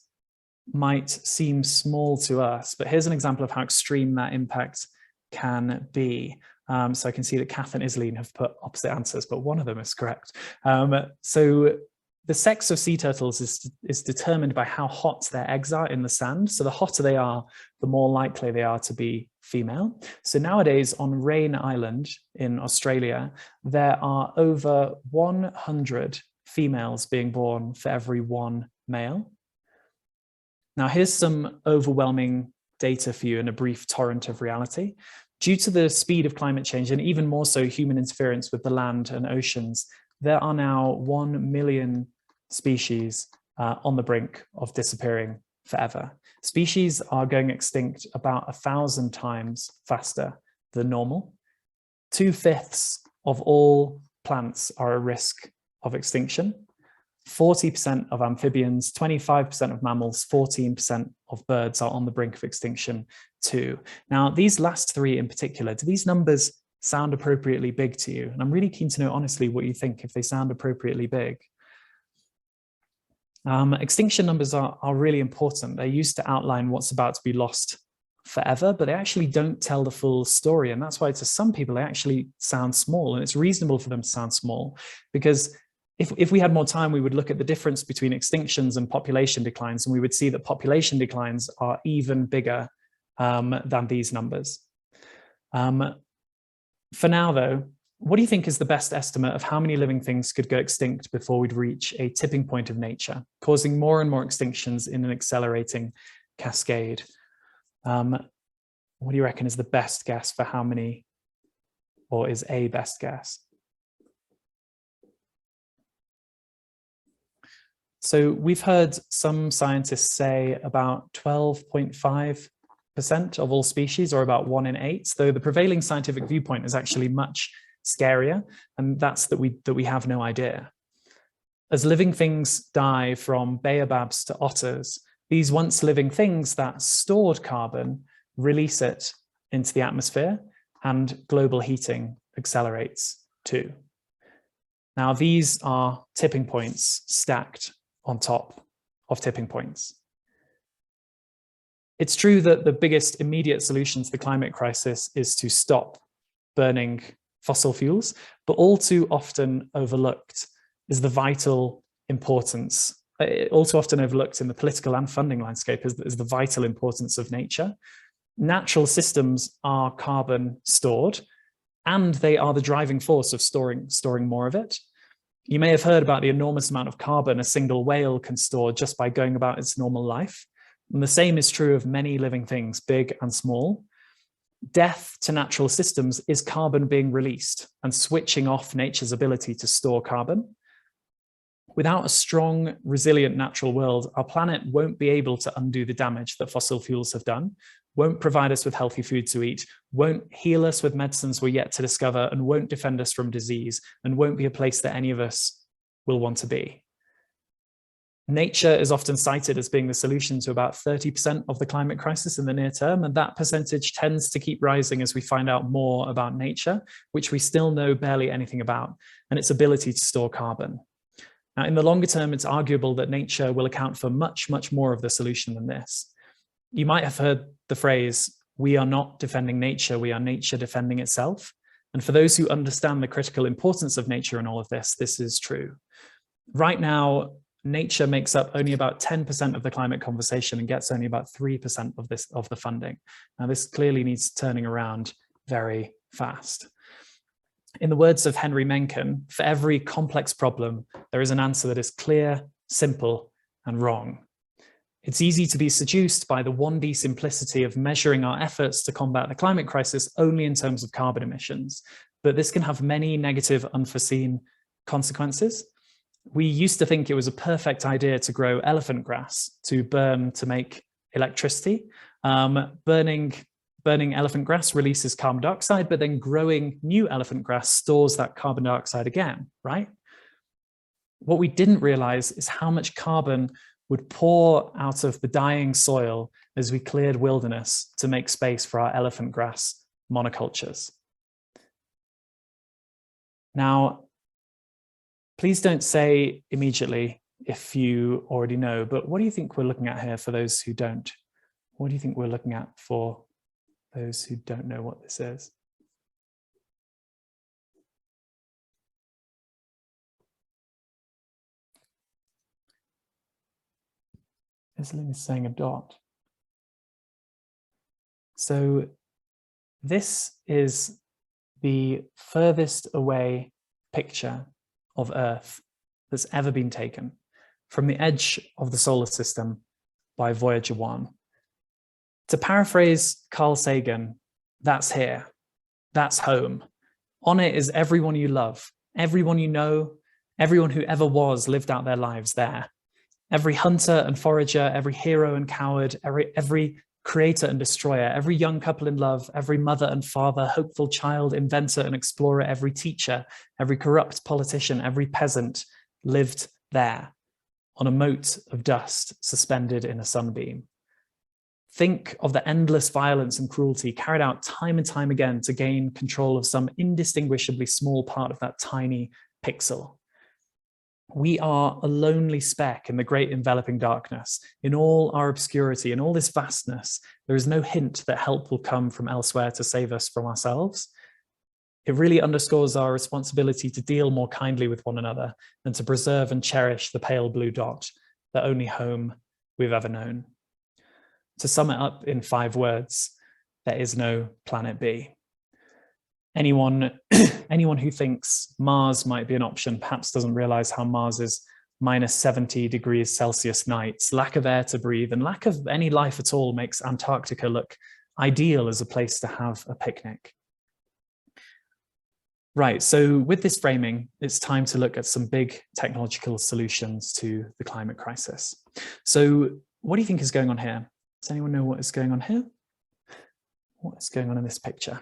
might seem small to us, but here's an example of how extreme that impact can be. So I can see that Kath and Iselene have put opposite answers, but one of them is correct. So the sex of sea turtles is determined by how hot their eggs are in the sand. So the hotter they are, the more likely they are to be female. So nowadays on Rain Island in Australia, there are over 100 females being born for every one male. Now here's some overwhelming data for you in a brief torrent of reality. Due to the speed of climate change, and even more so human interference with the land and oceans, there are now 1 million species on the brink of disappearing forever. Species are going extinct about 1,000 times faster than normal. 2/5 of all plants are at risk of extinction. 40% of amphibians, 25% of mammals, 14% of birds are on the brink of extinction too. Now, these last three in particular, do these numbers sound appropriately big to you? And I'm really keen to know honestly what you think if they sound appropriately big. Extinction numbers are really important. They're used to outline what's about to be lost forever, but they actually don't tell the full story. And that's why to some people, they actually sound small, and it's reasonable for them to sound small, because if we had more time, we would look at the difference between extinctions and population declines, and we would see that population declines are even bigger than these numbers. For now, though, what do you think is the best estimate of how many living things could go extinct before we'd reach a tipping point of nature, causing more and more extinctions in an accelerating cascade? What do you reckon is the best guess for how many, or is a best guess? So we've heard some scientists say about 12.5% of all species, or about 1 in 8, though the prevailing scientific viewpoint is actually much scarier, and that's that we have no idea. As living things die, from baobabs to otters, these once living things that stored carbon release it into the atmosphere, and global heating accelerates too. Now, these are tipping points stacked on top of tipping points. It's true that the biggest immediate solution to the climate crisis is to stop burning fossil fuels, but all too often overlooked is the vital importance, all too often overlooked in the political and funding landscape, is the vital importance of nature. Natural systems are carbon stored, and they are the driving force of storing more of it. You may have heard about the enormous amount of carbon a single whale can store just by going about its normal life. And the same is true of many living things, big and small. Death to natural systems is carbon being released and switching off nature's ability to store carbon. Without a strong, resilient natural world, our planet won't be able to undo the damage that fossil fuels have done, won't provide us with healthy food to eat, won't heal us with medicines we're yet to discover, and won't defend us from disease, and won't be a place that any of us will want to be. Nature is often cited as being the solution to about 30% of the climate crisis in the near term, and that percentage tends to keep rising as we find out more about nature, which we still know barely anything about, and its ability to store carbon. Now, in the longer term, it's arguable that nature will account for much, much more of the solution than this. You might have heard the phrase, "We are not defending nature, we are nature defending itself." And for those who understand the critical importance of nature in all of this, this is true. Right now, nature makes up only about 10% of the climate conversation and gets only about 3% of the funding. Now, this clearly needs turning around very fast. In the words of Henry Mencken, for every complex problem, there is an answer that is clear, simple, and wrong. It's easy to be seduced by the 1D simplicity of measuring our efforts to combat the climate crisis only in terms of carbon emissions, but this can have many negative, unforeseen consequences. We used to think it was a perfect idea to grow elephant grass to burn to make electricity. Burning elephant grass releases carbon dioxide, but then growing new elephant grass stores that carbon dioxide again, right? What we didn't realize is how much carbon would pour out of the dying soil as we cleared wilderness to make space for our elephant grass monocultures. Now, please don't say immediately if you already know, but what do you think we're looking at here for those who don't? What do you think we're looking at for those who don't know what this is? Islin is saying a dot. So this is the furthest away picture of Earth that's ever been taken from the edge of the solar system by Voyager 1. To paraphrase Carl Sagan, that's here, that's home. On it is everyone you love, everyone you know, everyone who ever was lived out their lives there. Every hunter and forager, every hero and coward, every creator and destroyer, every young couple in love, every mother and father, hopeful child, inventor and explorer, every teacher, every corrupt politician, every peasant lived there on a mote of dust suspended in a sunbeam. Think of the endless violence and cruelty carried out time and time again to gain control of some indistinguishably small part of that tiny pixel. We are a lonely speck in the great enveloping darkness. In all our obscurity, in all this vastness, there is no hint that help will come from elsewhere to save us from ourselves. It really underscores our responsibility to deal more kindly with one another and to preserve and cherish the pale blue dot, the only home we've ever known. To sum it up in 5 words, there is no planet B. Anyone who thinks Mars might be an option perhaps doesn't realize how Mars is minus 70 degrees Celsius nights, lack of air to breathe, and lack of any life at all makes Antarctica look ideal as a place to have a picnic. Right, so with this framing, it's time to look at some big technological solutions to the climate crisis. So what do you think is going on here? Does anyone know what is going on here? What is going on in this picture?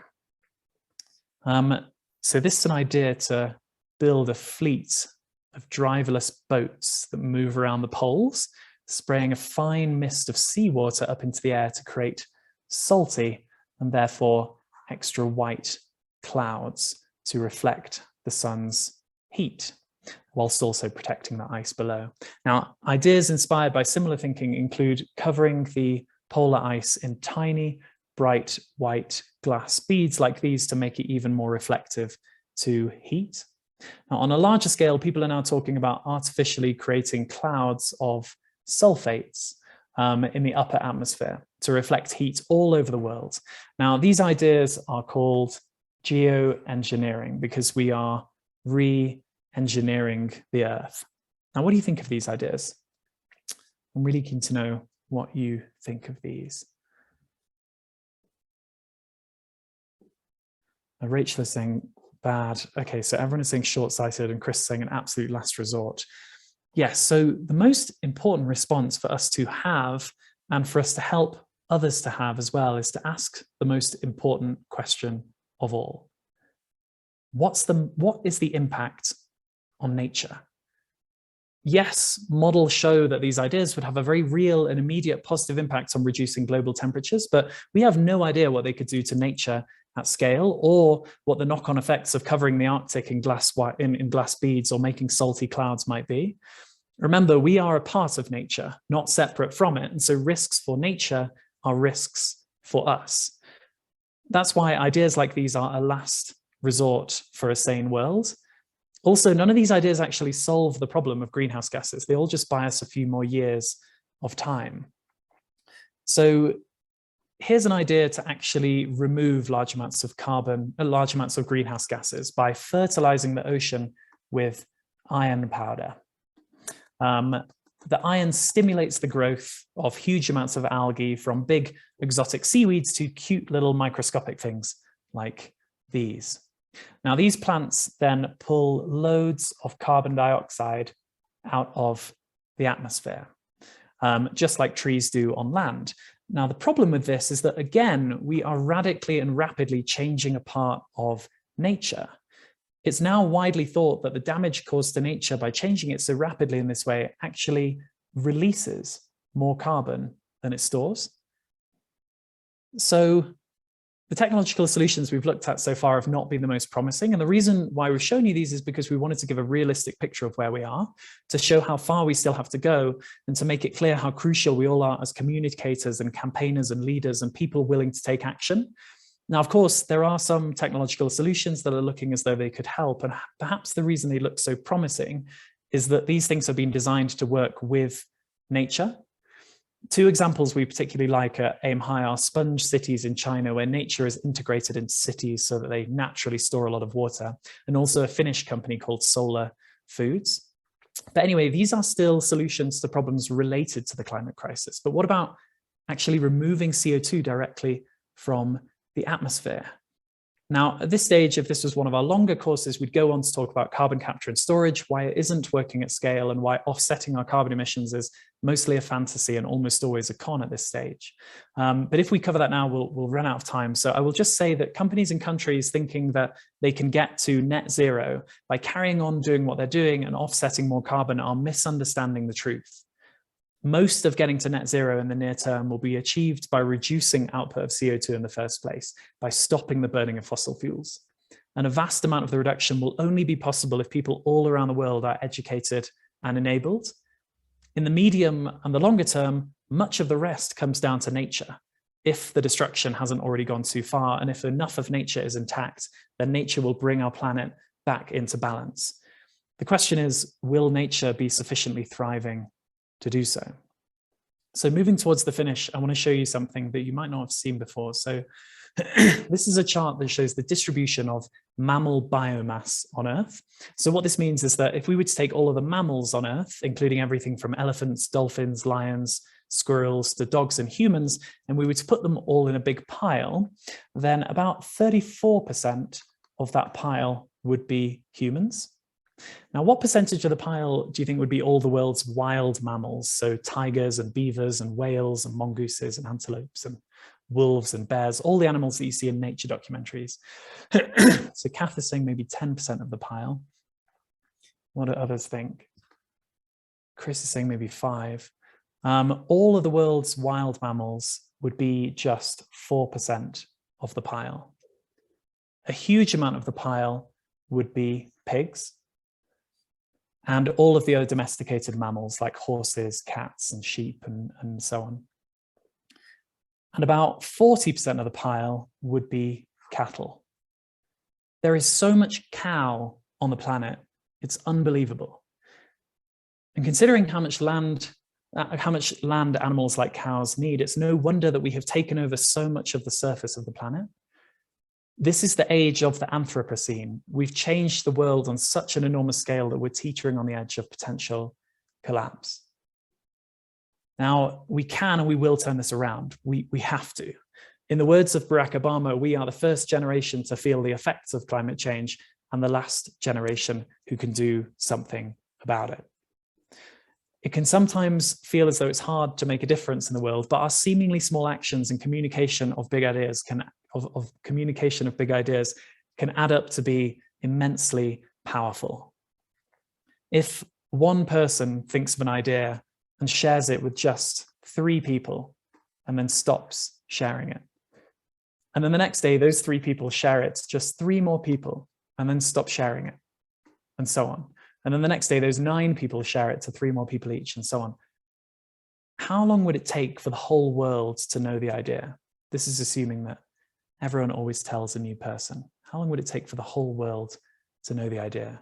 So this is an idea to build a fleet of driverless boats that move around the poles, spraying a fine mist of seawater up into the air to create salty and therefore extra white clouds to reflect the sun's heat, whilst also protecting the ice below. Now, ideas inspired by similar thinking include covering the polar ice in tiny, bright white glass beads like these to make it even more reflective to heat. Now, on a larger scale, people are now talking about artificially creating clouds of sulfates in the upper atmosphere to reflect heat all over the world. Now, these ideas are called geoengineering because we are re-engineering the Earth. Now, what do you think of these ideas? I'm really keen to know what you think of these. Rachel is saying bad. Okay, so everyone is saying short-sighted and Chris is saying an absolute last resort. Yes, so the most important response for us to have and for us to help others to have as well is to ask the most important question of all. What is the impact on nature? Yes, models show that these ideas would have a very real and immediate positive impact on reducing global temperatures, but we have no idea what they could do to nature at scale or what the knock-on effects of covering the Arctic in glass beads or making salty clouds might be. Remember, we are a part of nature, not separate from it, and so risks for nature are risks for us. That's why ideas like these are a last resort for a sane world. Also, none of these ideas actually solve the problem of greenhouse gases. They all just buy us a few more years of time. So here's an idea to actually remove large amounts of large amounts of greenhouse gases by fertilizing the ocean with iron powder. The iron stimulates the growth of huge amounts of algae, from big exotic seaweeds to cute little microscopic things like these. Now, these plants then pull loads of carbon dioxide out of the atmosphere, just like trees do on land. Now, the problem with this is that, again, we are radically and rapidly changing a part of nature. It's now widely thought that the damage caused to nature by changing it so rapidly in this way actually releases more carbon than it stores. So the technological solutions we've looked at so far have not been the most promising. And the reason why we've shown you these is because we wanted to give a realistic picture of where we are, to show how far we still have to go, and to make it clear how crucial we all are as communicators and campaigners and leaders and people willing to take action. Now, of course, there are some technological solutions that are looking as though they could help. And perhaps the reason they look so promising is that these things have been designed to work with nature. Two examples we particularly like at AimHi are sponge cities in China, where nature is integrated into cities so that they naturally store a lot of water, and also a Finnish company called Solar Foods. But anyway, these are still solutions to problems related to the climate crisis. But what about actually removing CO2 directly from the atmosphere? Now, at this stage, if this was one of our longer courses, we'd go on to talk about carbon capture and storage, why it isn't working at scale, and why offsetting our carbon emissions is mostly a fantasy and almost always a con at this stage. But if we cover that now, we'll run out of time. So I will just say that companies and countries thinking that they can get to net zero by carrying on doing what they're doing and offsetting more carbon are misunderstanding the truth. Most of getting to net zero in the near term will be achieved by reducing output of CO2 in the first place, by stopping the burning of fossil fuels. And a vast amount of the reduction will only be possible if people all around the world are educated and enabled. In the medium and the longer term, much of the rest comes down to nature. If the destruction hasn't already gone too far, and if enough of nature is intact, then nature will bring our planet back into balance. The question is, will nature be sufficiently thriving to do so? So moving towards the finish, I want to show you something that you might not have seen before. So This is a chart that shows the distribution of mammal biomass on Earth. So what this means is that if we were to take all of the mammals on Earth, including everything from elephants, dolphins, lions, squirrels to dogs and humans, and we were to put them all in a big pile, then about 34% of that pile would be humans. Now, what percentage of the pile do you think would be all the world's wild mammals? So tigers and beavers and whales and mongooses and antelopes and wolves and bears, all the animals that you see in nature documentaries. So Kath is saying maybe 10% of the pile. What do others think? Chris is saying maybe 5%. All of the world's wild mammals would be just 4% of the pile. A huge amount of the pile would be pigs, and all of the other domesticated mammals like horses, cats, and sheep, and so on. And about 40% of the pile would be cattle. There is so much cow on the planet, it's unbelievable. And considering how much land animals like cows need, it's no wonder that we have taken over so much of the surface of the planet. This is the age of the Anthropocene. We've changed the world on such an enormous scale that we're teetering on the edge of potential collapse. Now, we can and we will turn this around. We have to. In the words of Barack Obama, we are the first generation to feel the effects of climate change and the last generation who can do something about it. It can sometimes feel as though it's hard to make a difference in the world, but our seemingly small actions and communication of big ideas can add up to be immensely powerful. If one person thinks of an idea and shares it with just 3 people and then stops sharing it, and then the next day those 3 people share it to just 3 more people and then stop sharing it, and so on. And then the next day those 9 people share it to 3 more people each, and so on. How long would it take for the whole world to know the idea? This is assuming that everyone always tells a new person. How long would it take for the whole world to know the idea?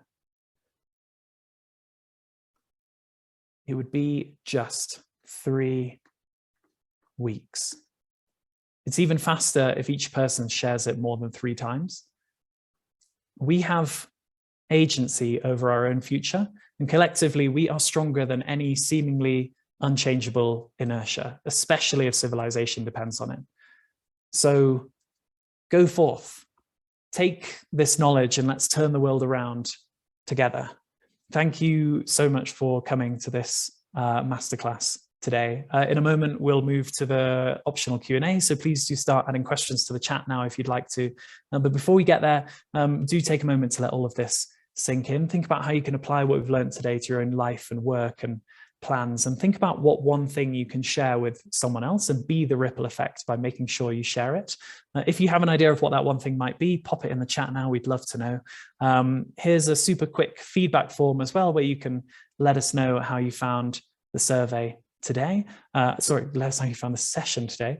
It would be just 3 weeks. It's even faster if each person shares it more than 3 times. We have agency over our own future, and collectively we are stronger than any seemingly unchangeable inertia, especially if civilization depends on it. So go forth, take this knowledge, and let's turn the world around together. Thank you so much for coming to this masterclass today. In a moment, we'll move to the optional Q&A, so please do start adding questions to the chat now if you'd like to. But before we get there, do take a moment to let all of this sink in. Think about how you can apply what we've learned today to your own life and work and plans, and think about what one thing you can share with someone else and be the ripple effect by making sure you share it. If you have an idea of what that one thing might be, pop it in the chat now. We'd love to know. Here's a super quick feedback form as well, where you can let us know how you found the survey today. Let us know how you found the session today.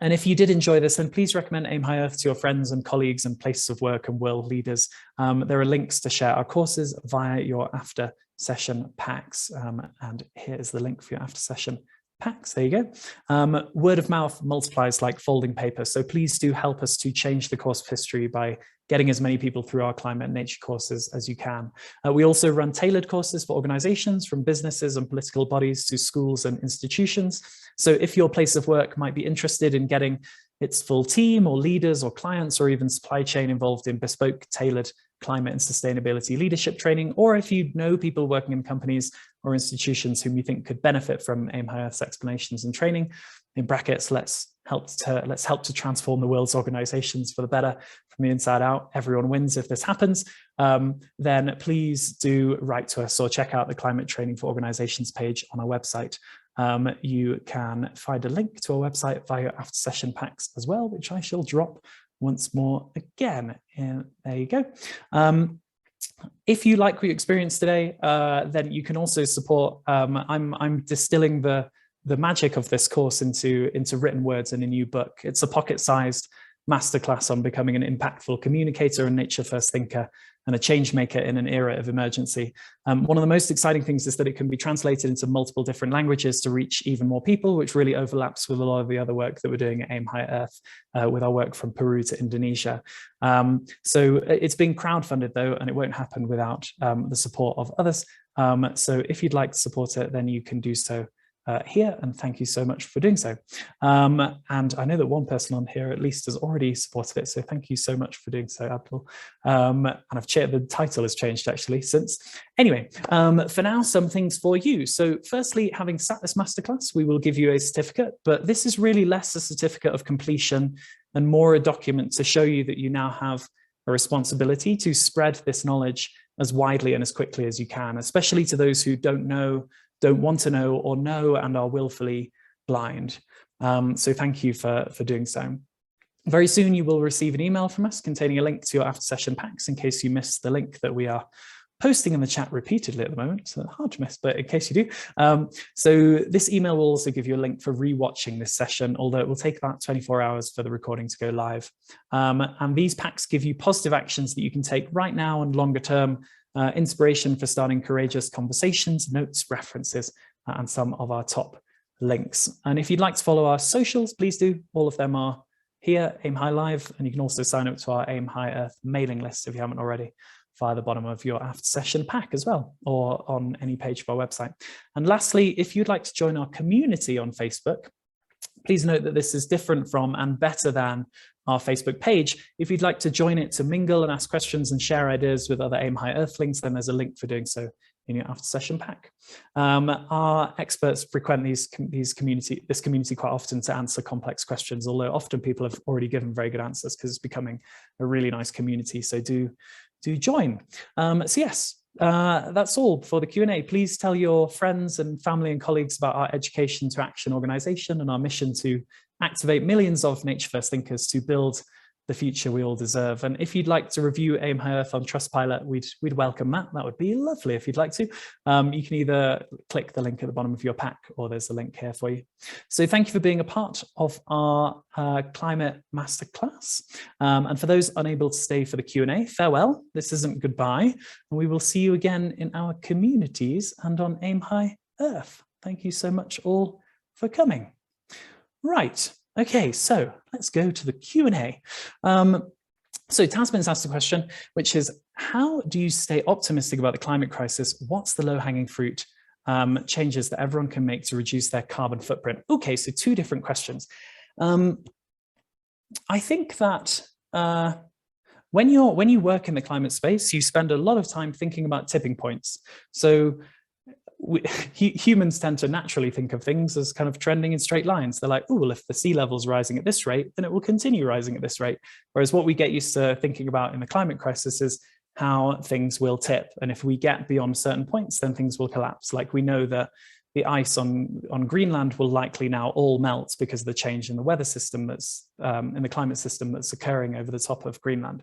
And if you did enjoy this, then please recommend AimHi Earth to your friends and colleagues and places of work and world leaders. There are links to share our courses via your after session packs. And here is the link for your after session packs. There you go. Word of mouth multiplies like folding paper. So please do help us to change the course of history by getting as many people through our climate and nature courses as you can. We also run tailored courses for organizations, from businesses and political bodies to schools and institutions. So if your place of work might be interested in getting its full team or leaders or clients or even supply chain involved in bespoke tailored climate and sustainability leadership training, or if you know people working in companies or institutions whom you think could benefit from AimHi Earth's explanations and training, in brackets, let's help to transform the world's organizations for the better from the inside out. Everyone wins if this happens. Then please do write to us or check out the climate training for organizations page on our website. You can find a link to our website via after session packs as well, which I shall drop once more again. And there you go. If you like what you experienced today, then you can also support. I'm distilling the magic of this course into written words in a new book. It's a pocket-sized masterclass on becoming an impactful communicator and nature-first thinker. and a change maker in an era of emergency. One of the most exciting things is that it can be translated into multiple different languages to reach even more people, which really overlaps with a lot of the other work that we're doing at AimHi Earth with our work from Peru to Indonesia. So it's being crowdfunded though, and it won't happen without the support of others. So if you'd like to support it, then you can do so here, and thank you so much for doing so. And I know that one person on here at least has already supported it, so thank you so much for doing so, Abdul. And I've checked, the title has changed actually since. Anyway, for now, some things for you. So firstly, having sat this masterclass, we will give you a certificate, but this is really less a certificate of completion and more a document to show you that you now have a responsibility to spread this knowledge as widely and as quickly as you can, especially to those who don't know, don't want to know, or know and are willfully blind. So thank you for doing so. Very soon you will receive an email from us containing a link to your after session packs in case you missed the link that we are posting in the chat repeatedly at the moment. So hard to miss, but in case you do. So this email will also give you a link for rewatching this session, although it will take about 24 hours for the recording to go live. And these packs give you positive actions that you can take right now and longer term, inspiration for starting courageous conversations, notes, references, and some of our top links. And if you'd like to follow our socials, please do. All of them are here, AimHi Live, and you can also sign up to our AimHi Earth mailing list if you haven't already, via the bottom of your after session pack as well, or on any page of our website. And lastly, if you'd like to join our community on Facebook, please note that this is different from and better than our Facebook page. If you'd like to join it to mingle and ask questions and share ideas with other AimHi Earthlings, then there's a link for doing so in your after session pack. Our experts frequent this community quite often to answer complex questions, although often people have already given very good answers because it's becoming a really nice community. So do join. So yes, that's all for the Q&A. Please tell your friends and family and colleagues about our Education to Action organization and our mission to activate millions of nature first thinkers to build the future we all deserve. And if you'd like to review AimHi Earth on Trustpilot, we'd welcome that. That would be lovely if you'd like to. You can either click the link at the bottom of your pack, or there's a link here for you. So thank you for being a part of our climate masterclass. And for those unable to stay for the Q&A, farewell. This isn't goodbye. And we will see you again in our communities and on AimHi Earth. Thank you so much all for coming. Right. Okay, so let's go to the Q&A. So Tasman's asked a question, which is, how do you stay optimistic about the climate crisis? What's the low-hanging fruit changes that everyone can make to reduce their carbon footprint? Okay, so two different questions. I think that when you work in the climate space, you spend a lot of time thinking about tipping points. So humans tend to naturally think of things as kind of trending in straight lines. They're like, oh, well, if the sea level's rising at this rate, then it will continue rising at this rate. Whereas what we get used to thinking about in the climate crisis is how things will tip. And if we get beyond certain points, then things will collapse. Like we know that the ice on Greenland will likely now all melt because of the change in the weather system that's in the climate system that's occurring over the top of Greenland.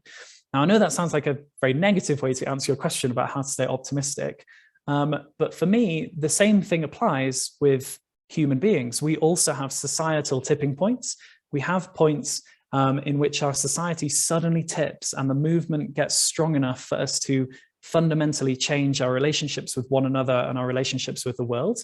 Now, I know that sounds like a very negative way to answer your question about how to stay optimistic. But for me, the same thing applies with human beings. We also have societal tipping points. We have points in which our society suddenly tips and the movement gets strong enough for us to fundamentally change our relationships with one another and our relationships with the world.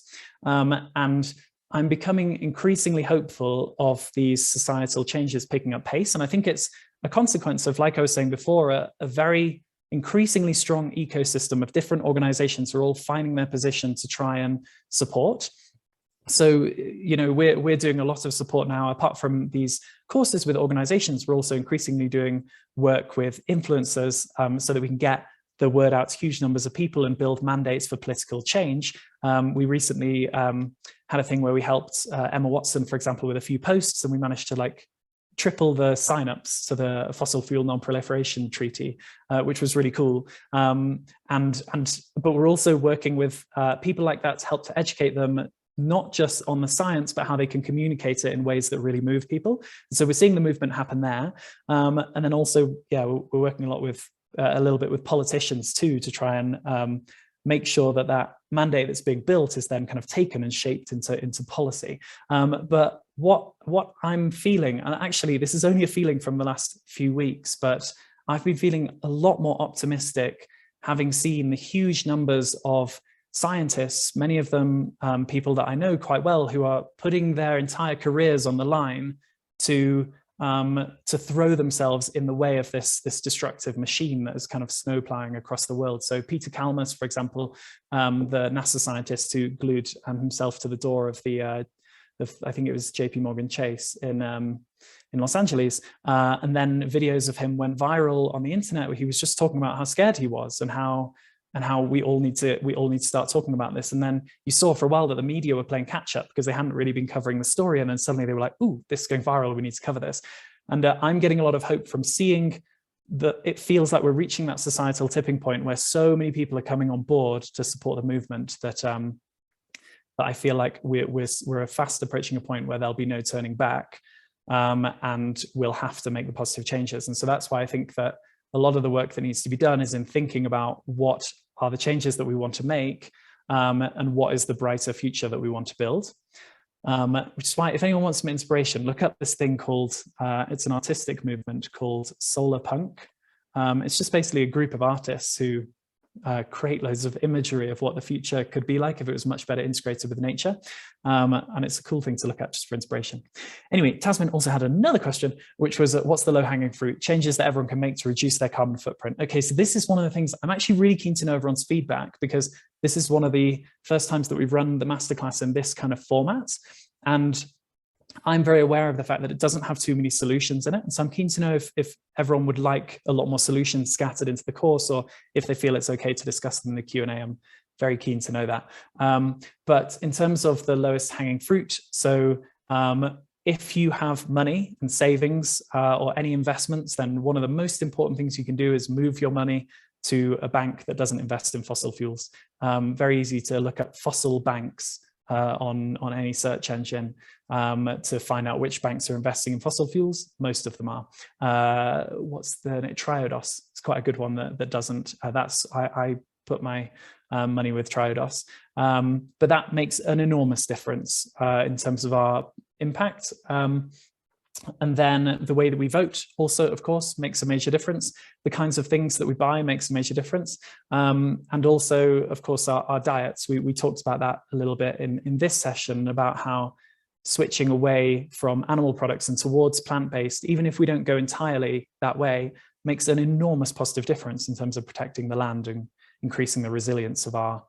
And I'm becoming increasingly hopeful of these societal changes picking up pace. And I think it's a consequence of, like I was saying before, a very increasingly strong ecosystem of different organizations who are all finding their position to try and support. So, you know, we're doing a lot of support now. Apart from these courses with organizations, we're also increasingly doing work with influencers so that we can get the word out to huge numbers of people and build mandates for political change. We recently had a thing where we helped Emma Watson, for example, with a few posts, and we managed to triple the signups to the Fossil Fuel Non-Proliferation Treaty, which was really cool. But we're also working with people like that to help to educate them, not just on the science, but how they can communicate it in ways that really move people. So we're seeing the movement happen there. And then also, yeah, we're working a lot with a little bit with politicians too, to try and make sure that that mandate that's being built is then kind of taken and shaped into policy. But what I'm feeling, and actually this is only a feeling from the last few weeks, but I've been feeling a lot more optimistic, having seen the huge numbers of scientists, many of them people that I know quite well, who are putting their entire careers on the line to throw themselves in the way of this destructive machine that is kind of snow plowing across the world. So Peter Kalmus, for example, the NASA scientist who glued himself to the door of I think it was JP Morgan Chase in Los Angeles, and then videos of him went viral on the internet where he was just talking about how scared he was and how we all need to start talking about this. And then you saw for a while that the media were playing catch up because they hadn't really been covering the story, and then suddenly they were like, "Ooh, this is going viral. We need to cover this." And I'm getting a lot of hope from seeing that it feels like we're reaching that societal tipping point where so many people are coming on board to support the movement that that I feel like we're fast approaching a point where there'll be no turning back, and we'll have to make the positive changes. And so that's why I think that a lot of the work that needs to be done is in thinking about what are the changes that we want to make, and what is the brighter future that we want to build. Which is why, if anyone wants some inspiration, look up this thing called, it's an artistic movement called solar punk. It's just basically a group of artists who create loads of imagery of what the future could be like if it was much better integrated with nature. And it's a cool thing to look at just for inspiration. Anyway, Tasman also had another question, which was what's the low-hanging fruit? Changes that everyone can make to reduce their carbon footprint. Okay, so this is one of the things I'm actually really keen to know everyone's feedback, because this is one of the first times that we've run the masterclass in this kind of format. And I'm very aware of the fact that it doesn't have too many solutions in it. And so I'm keen to know if everyone would like a lot more solutions scattered into the course, or if they feel it's okay to discuss them in the Q&A. I'm very keen to know that. But in terms of the lowest hanging fruit, so if you have money and savings or any investments, then one of the most important things you can do is move your money to a bank that doesn't invest in fossil fuels. Very easy to look at fossil banks on any search engine to find out which banks are investing in fossil fuels. Most of them are. What's the Triodos? It's quite a good one that doesn't. I put my money with Triodos, but that makes an enormous difference in terms of our impact. And then the way that we vote also, of course, makes a major difference. The kinds of things that we buy makes a major difference. And also, of course, our diets. We talked about that a little bit in this session, about how switching away from animal products and towards plant-based, even if we don't go entirely that way, makes an enormous positive difference in terms of protecting the land and increasing the resilience of our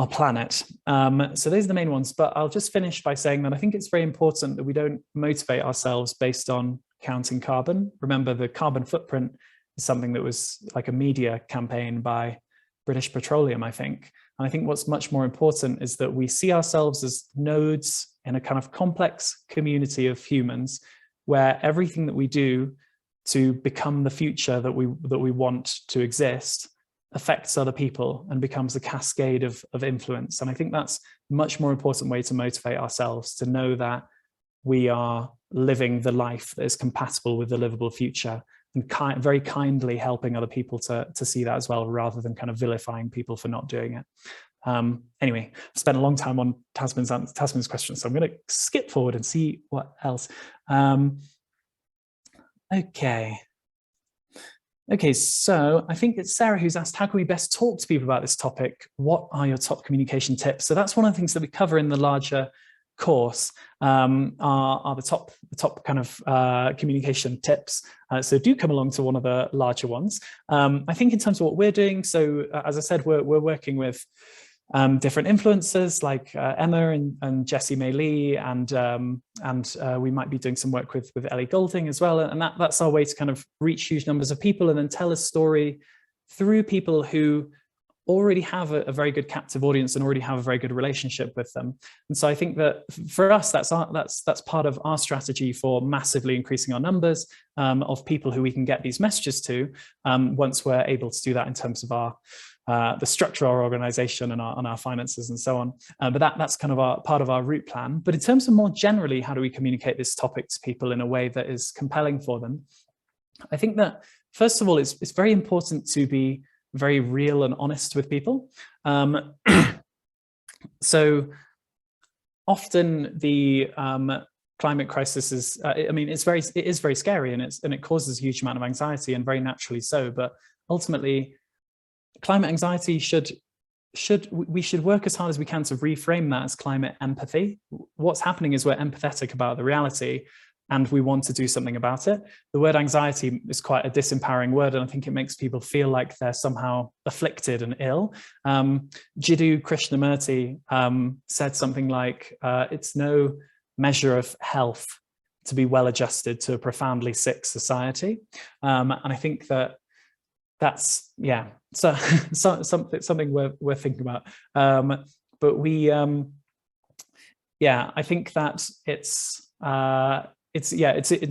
planet. So those are the main ones, but I'll just finish by saying that I think it's very important that we don't motivate ourselves based on counting carbon. Remember, the carbon footprint is something that was like a media campaign by British Petroleum, I think. And I think what's much more important is that we see ourselves as nodes in a kind of complex community of humans, where everything that we do to become the future that we want to exist affects other people and becomes a cascade of influence. And I think that's a much more important way to motivate ourselves, to know that we are living the life that is compatible with the livable future, and very kindly helping other people to see that as well, rather than kind of vilifying people for not doing it. Anyway, I've spent a long time on Tasman's question, so I'm going to skip forward and see what else. Okay, so I think it's Sarah who's asked, how can we best talk to people about this topic? What are your top communication tips? So that's one of the things that we cover in the larger course, are the top kind of communication tips. So do come along to one of the larger ones. I think in terms of what we're doing, so as I said, we're working with different influencers like Emma and Jessie May Lee, and we might be doing some work with Ellie Golding as well. And that's our way to kind of reach huge numbers of people and then tell a story through people who already have a very good captive audience and already have a very good relationship with them. And so I think that for us, that's part of our strategy for massively increasing our numbers of people who we can get these messages to, once we're able to do that in terms of our the structure of our organization and our finances and so on. But that's kind of part of our route plan. But in terms of more generally, how do we communicate this topic to people in a way that is compelling for them? I think that, first of all, it's very important to be very real and honest with people. So often the climate crisis is, I mean, it is very scary, and it causes a huge amount of anxiety, and very naturally so. But ultimately, climate anxiety we should work as hard as we can to reframe that as climate empathy. What's happening is we're empathetic about the reality, and we want to do something about it. The word anxiety is quite a disempowering word, and I think it makes people feel like they're somehow afflicted and ill. Jiddu Krishnamurti said something like, it's no measure of health to be well adjusted to a profoundly sick society. And I think that's, yeah, so something we're thinking about. But we, yeah, I think that it's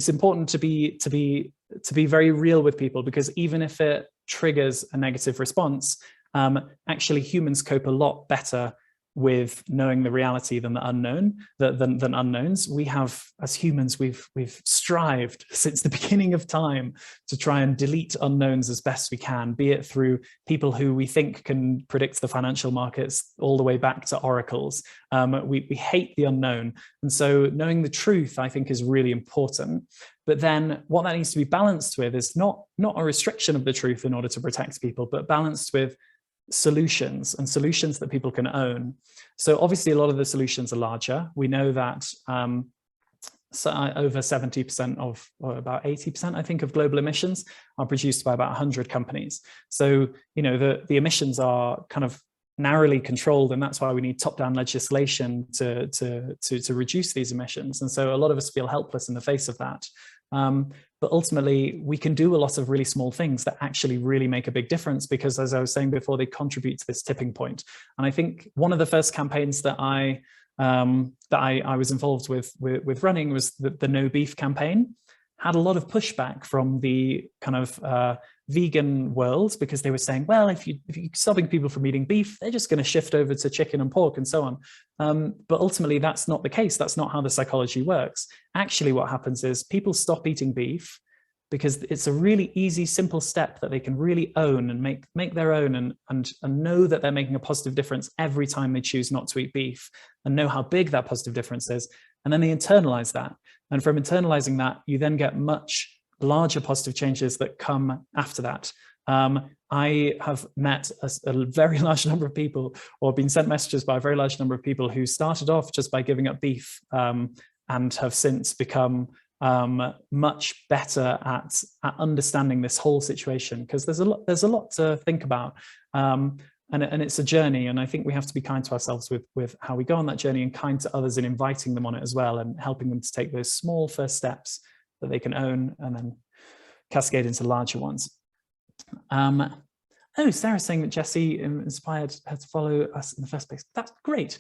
important to be very real with people, because even if it triggers a negative response, actually humans cope a lot better with knowing the reality than the unknown, than unknowns. We have, as humans, we've strived since the beginning of time to try and delete unknowns as best we can, be it through people who we think can predict the financial markets all the way back to oracles. We hate the unknown. And so knowing the truth, I think, is really important. But then what that needs to be balanced with is not a restriction of the truth in order to protect people, but balanced with solutions, and solutions that people can own. So obviously a lot of the solutions are larger. We know that over 70% of, or about 80%, I think, of global emissions are produced by about 100 companies. So, you know, the emissions are kind of narrowly controlled, and that's why we need top-down legislation to reduce these emissions. And so a lot of us feel helpless in the face of that. But ultimately, we can do a lot of really small things that actually really make a big difference, because, as I was saying before, they contribute to this tipping point. And I think one of the first campaigns that I was involved with running was the No Beef campaign. Had a lot of pushback from the kind of vegan world, because they were saying, well, if you're stopping people from eating beef, they're just going to shift over to chicken and pork and so on. But ultimately, that's not the case. That's not how the psychology works. Actually, what happens is people stop eating beef because it's a really easy, simple step that they can really own and make their own, and know that they're making a positive difference every time they choose not to eat beef, and know how big that positive difference is. And then they internalize that. And from internalizing that, you then get much larger positive changes that come after that. I have met a very large number of people, or been sent messages by a very large number of people who started off just by giving up beef, and have since become much better at understanding this whole situation, because there's a lot to think about. And it's a journey, and I think we have to be kind to ourselves with how we go on that journey, and kind to others in inviting them on it as well, and helping them to take those small first steps that they can own, and then cascade into larger ones. Oh, Sarah's saying that Jesse inspired her to follow us in the first place. That's great.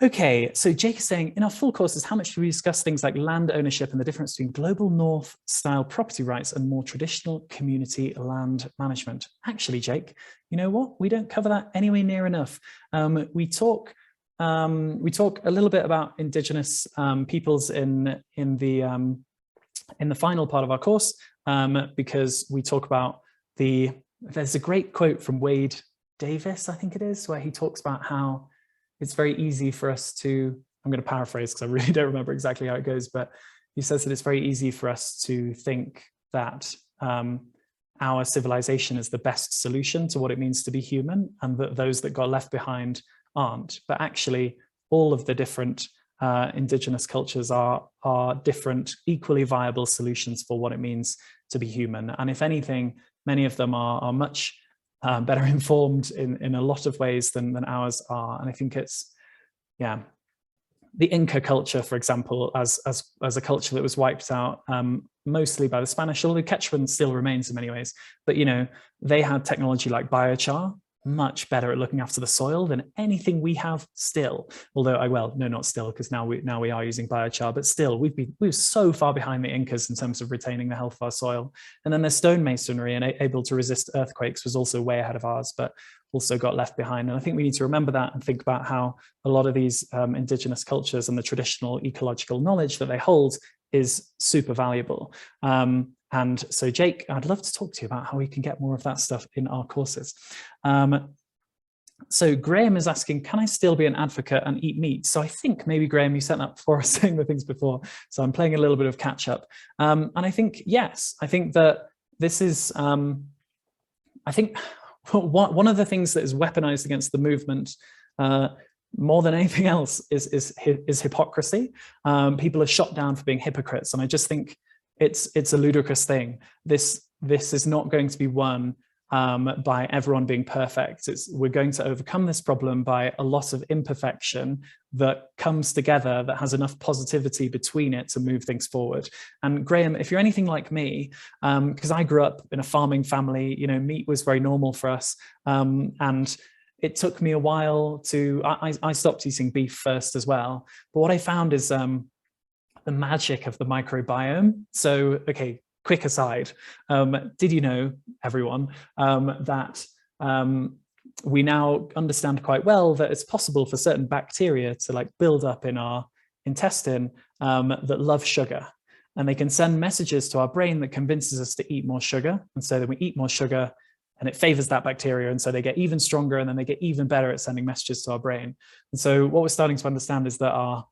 Okay, so Jake is saying, in our full courses, how much do we discuss things like land ownership and the difference between global north style property rights and more traditional community land management? Actually, Jake, you know what? We don't cover that anywhere near enough. We talk a little bit about Indigenous peoples in the final part of our course, because we talk about there's a great quote from Wade Davis, I think it is, where he talks about how it's very easy for us to, I'm going to paraphrase because I really don't remember exactly how it goes, but he says that it's very easy for us to think that our civilization is the best solution to what it means to be human, and that those that got left behind aren't. But actually, all of the different Indigenous cultures are different, equally viable solutions for what it means to be human. And if anything, many of them are much better informed in a lot of ways than ours are. And I think it's, yeah, the Inca culture, for example, as a culture that was wiped out mostly by the Spanish, although Quechuan still remains in many ways. But, you know, they had technology like biochar, much better at looking after the soil than anything we have still. Although, no, not still, because now we are using biochar, but still we're so far behind the Incas in terms of retaining the health of our soil. And then their stonemasonry, and able to resist earthquakes, was also way ahead of ours, but also got left behind. And I think we need to remember that and think about how a lot of these Indigenous cultures and the traditional ecological knowledge that they hold is super valuable. And so, Jake, I'd love to talk to you about how we can get more of that stuff in our courses. So Graham is asking, can I still be an advocate and eat meat? So I think maybe, Graham, you sent that before saying the things before. So I'm playing a little bit of catch up. And I think, yes, I think that this is, I think one of the things that is weaponized against the movement more than anything else is hypocrisy. People are shot down for being hypocrites. And I just think it's a ludicrous thing. This is not going to be won by everyone being perfect. We're going to overcome this problem by a lot of imperfection that comes together, that has enough positivity between it to move things forward. And Graham, if you're anything like me, because I grew up in a farming family, you know, meat was very normal for us. And it took me a while I stopped eating beef first as well. But what I found is the magic of the microbiome. So, okay, quick aside, did you know, everyone, that we now understand quite well that it's possible for certain bacteria to like build up in our intestine that love sugar, and they can send messages to our brain that convinces us to eat more sugar. And so then we eat more sugar and it favors that bacteria, and so they get even stronger, and then they get even better at sending messages to our brain. And so what we're starting to understand is that our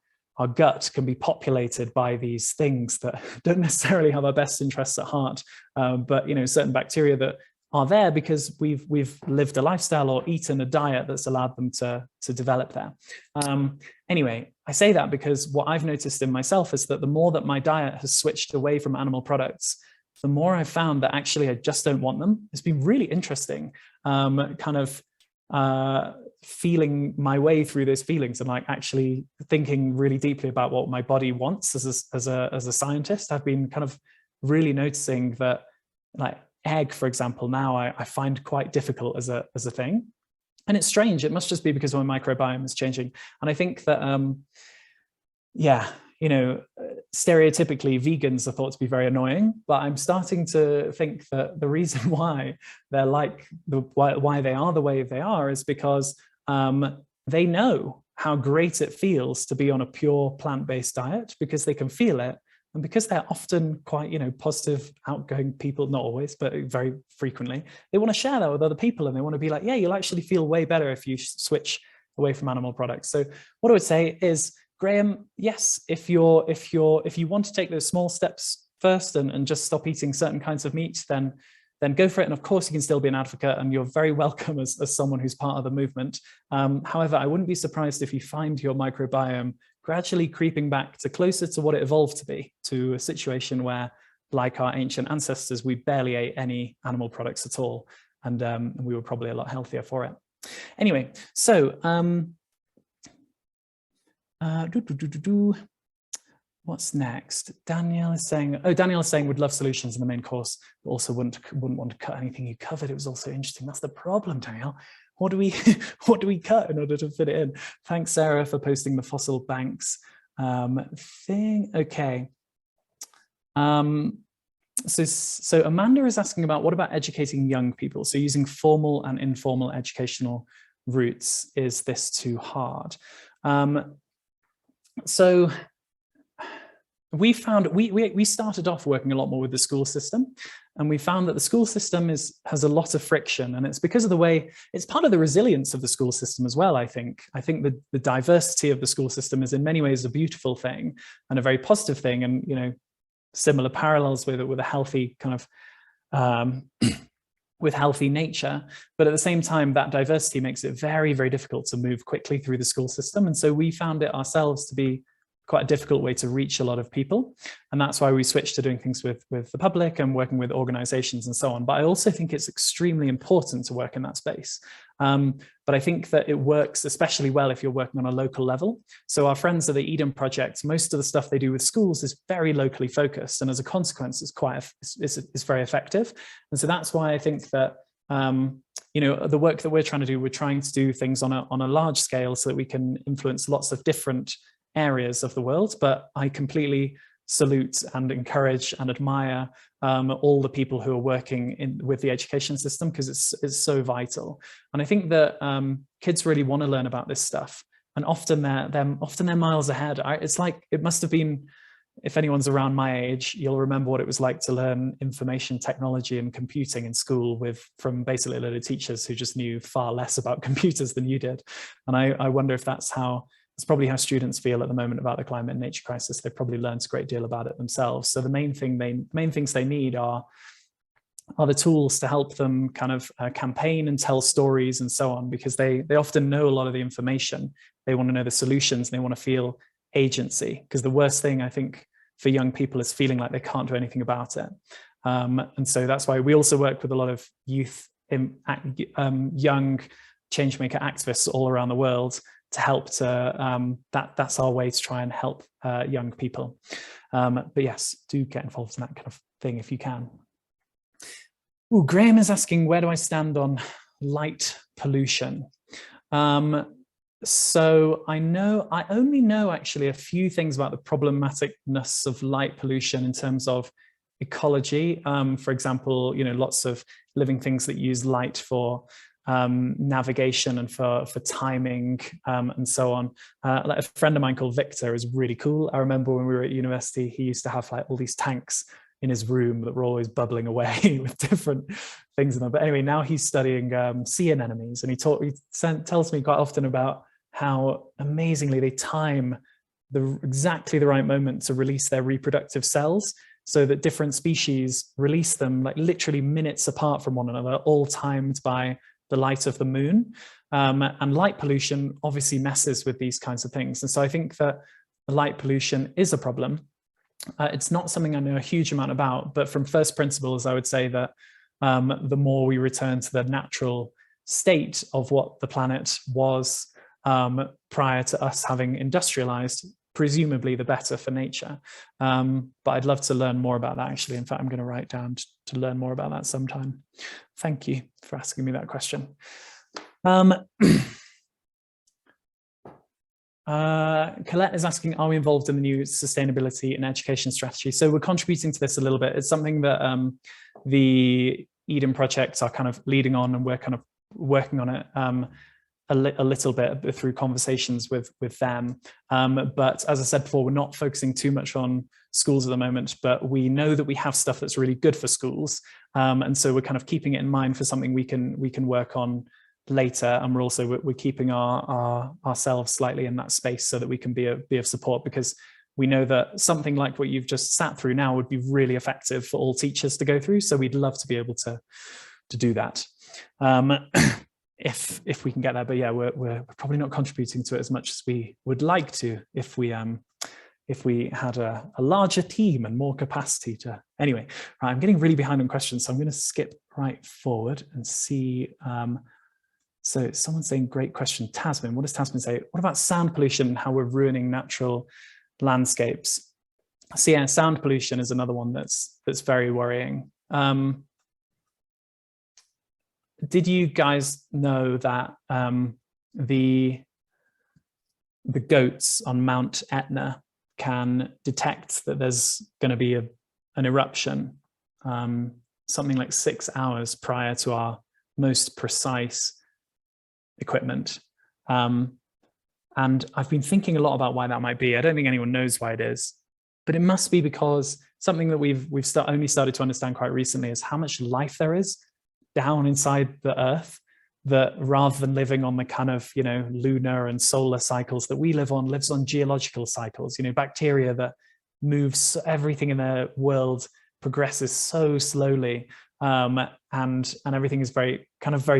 gut can be populated by these things that don't necessarily have our best interests at heart, but you know, certain bacteria that are there because we've lived a lifestyle or eaten a diet that's allowed them to develop there. Anyway, I say that because what I've noticed in myself is that the more that my diet has switched away from animal products, the more I've found that actually I just don't want them. It's been really interesting, kind of feeling my way through those feelings and like actually thinking really deeply about what my body wants as a scientist. I've been kind of really noticing that, like egg, for example, now I find quite difficult as a thing. And it's strange. It must just be because my microbiome is changing. And I think that, yeah, you know, stereotypically vegans are thought to be very annoying, but I'm starting to think that the reason why they're like why they are the way they are is because they know how great it feels to be on a pure plant-based diet, because they can feel it, and because they're often quite, you know, positive, outgoing people, not always, but very frequently, they want to share that with other people, and they want to be like, yeah, you'll actually feel way better if you switch away from animal products. So what I would say is, Graham, yes, if you want to take those small steps first and just stop eating certain kinds of meat, then go for it. And of course, you can still be an advocate, and you're very welcome as someone who's part of the movement. However, I wouldn't be surprised if you find your microbiome gradually creeping back to closer to what it evolved to be, to a situation where, like our ancient ancestors, we barely ate any animal products at all, and we were probably a lot healthier for it. Anyway, so what's next? Danielle is saying would love solutions in the main course, but also wouldn't want to cut anything you covered. It was also interesting. That's the problem, Danielle. What do we cut in order to fit it in? Thanks, Sarah, for posting the fossil banks thing. Okay. So Amanda is asking about, what about educating young people? So using formal and informal educational routes, is this too hard? So we found, we started off working a lot more with the school system, and we found that the school system has a lot of friction, and it's because of the way, it's part of the resilience of the school system as well, I think. I think the diversity of the school system is in many ways a beautiful thing and a very positive thing, and, you know, similar parallels with a healthy kind of, with healthy nature. But at the same time, that diversity makes it very, very difficult to move quickly through the school system. And so we found it ourselves to be quite a difficult way to reach a lot of people. And that's why we switched to doing things with the public and working with organizations and so on. But I also think it's extremely important to work in that space. But I think that it works especially well if you're working on a local level. So our friends at the Eden Project, most of the stuff they do with schools is very locally focused. And as a consequence, it's very effective. And so that's why I think that, you know, the work that we're trying to do things on a large scale so that we can influence lots of different areas of the world. But I completely salute and encourage and admire all the people who are working with the education system, because it's so vital. And I think that kids really want to learn about this stuff, and often they're miles ahead. It's like, it must have been, if anyone's around my age, you'll remember what it was like to learn information technology and computing in school from basically a load of teachers who just knew far less about computers than you did. And I wonder if that's probably how students feel at the moment about the climate and nature crisis. They've probably learned a great deal about it themselves. So the main things they need are the tools to help them kind of campaign and tell stories and so on, because they often know a lot of the information. They want to know the solutions, and they want to feel agency, because the worst thing I think for young people is feeling like they can't do anything about it. And so that's why we also work with a lot of youth, young changemaker activists all around the world to help that's our way to try and help young people. But yes, do get involved in that kind of thing if you can. Ooh, Graham is asking, where do I stand on light pollution? So I only know actually a few things about the problematicness of light pollution in terms of ecology. For example, lots of living things that use light for navigation and for timing and so on. Like a friend of mine called Victor is really cool. I remember when we were at university, he used to have like all these tanks in his room that were always bubbling away with different things in them. But anyway, now he's studying sea anemones, and he tells me quite often about how amazingly they time exactly the right moment to release their reproductive cells, so that different species release them like literally minutes apart from one another, all timed by the light of the moon. And light pollution obviously messes with these kinds of things. And so I think that light pollution is a problem. It's not something I know a huge amount about, but from first principles, I would say that the more we return to the natural state of what the planet was prior to us having industrialized, presumably the better for nature. But I'd love to learn more about that, actually. In fact, I'm going to write down to learn more about that sometime. Thank you for asking me that question. Colette is asking, are we involved in the new sustainability and education strategy? So we're contributing to this a little bit. It's something that the Eden projects are kind of leading on, and we're kind of working on it a little bit through conversations with them. But as I said before, we're not focusing too much on schools at the moment, but we know that we have stuff that's really good for schools. And so we're kind of keeping it in mind for something we can work on later. And we're keeping ourselves slightly in that space so that we can be of support, because we know that something like what you've just sat through now would be really effective for all teachers to go through. So we'd love to be able to do that. If we can get there. But yeah, we're probably not contributing to it as much as we would like to if we had a larger team and more capacity to. Anyway, right, I'm getting really behind on questions, so I'm going to skip right forward and see. So someone's saying, great question, Tasman. What does Tasman say? What about sound pollution and how we're ruining natural landscapes? So yeah, sound pollution is another one that's very worrying. Did you guys know that the goats on Mount Etna can detect that there's going to be an eruption something like 6 hours prior to our most precise equipment? And I've been thinking a lot about why that might be. I don't think anyone knows why it is, but it must be because something that we've only started to understand quite recently is how much life there is down inside the Earth, that rather than living on the kind of, lunar and solar cycles that we lives on geological cycles. Bacteria that moves, everything in the world progresses so slowly, and everything is very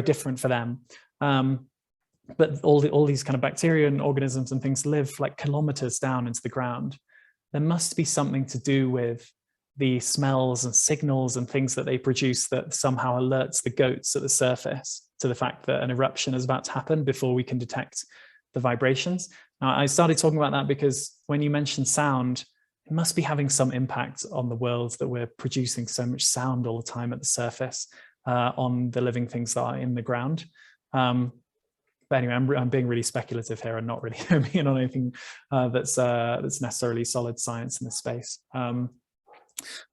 different for them. But all these kind of bacteria and organisms and things live like kilometers down into the ground. There must be something to do with the smells and signals and things that they produce that somehow alerts the goats at the surface to the fact that an eruption is about to happen before we can detect the vibrations. Now, I started talking about that because when you mentioned sound, it must be having some impact on the world that we're producing so much sound all the time at the surface on the living things that are in the ground. But anyway, I'm being really speculative here and not really homing in on anything that's necessarily solid science in this space.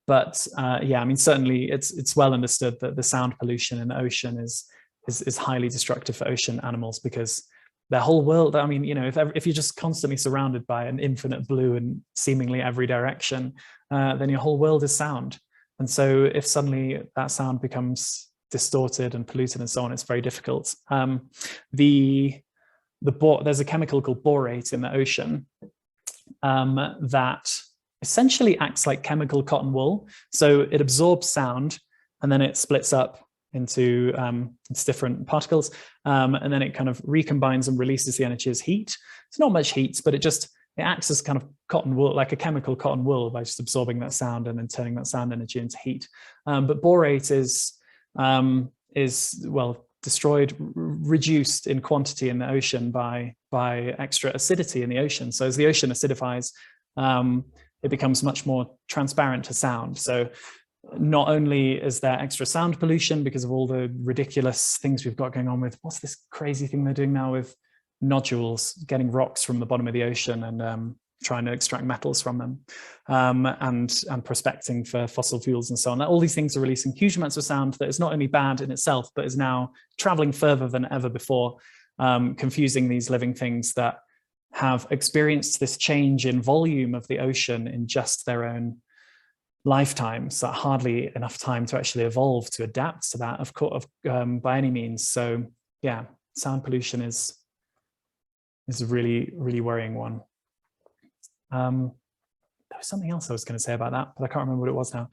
But yeah, I mean, certainly it's well understood that the sound pollution in the ocean is highly destructive for ocean animals, because their whole world. I mean, if you're just constantly surrounded by an infinite blue in seemingly every direction, then your whole world is sound. And so if suddenly that sound becomes distorted and polluted and so on, it's very difficult. There's a chemical called borate in the ocean that essentially acts like chemical cotton wool. So it absorbs sound and then it splits up into different particles, and then it kind of recombines and releases the energy as heat. It's not much heat, but it acts as kind of cotton wool, like a chemical cotton wool, by just absorbing that sound and then turning that sound energy into heat. But borate is destroyed, reduced in quantity in the ocean by extra acidity in the ocean. So as the ocean acidifies, it becomes much more transparent to sound. So not only is there extra sound pollution because of all the ridiculous things we've got going on with, what's this crazy thing they're doing now with nodules, getting rocks from the bottom of the ocean and trying to extract metals from them, and prospecting for fossil fuels and so on. All these things are releasing huge amounts of sound that is not only bad in itself, but is now traveling further than ever before, confusing these living things that have experienced this change in volume of the ocean in just their own lifetimes, that hardly enough time to actually evolve to adapt to that, of course, by any means. So yeah, sound pollution is a really, really worrying one. There was something else I was going to say about that, but I can't remember what it was now.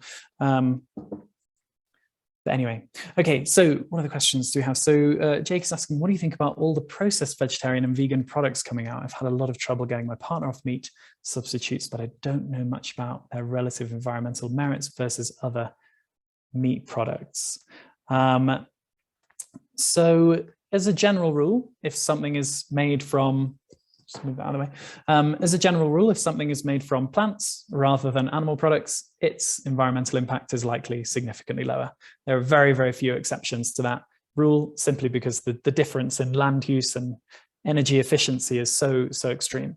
But anyway, okay, so one of the questions do we have? So Jake is asking, what do you think about all the processed vegetarian and vegan products coming out? I've had a lot of trouble getting my partner off meat substitutes, but I don't know much about their relative environmental merits versus other meat products. So as a general rule, if something is made from, just move that out of the way. As a general rule, if something is made from plants rather than animal products, its environmental impact is likely significantly lower. There are very, very few exceptions to that rule, simply because the difference in land use and energy efficiency is so extreme.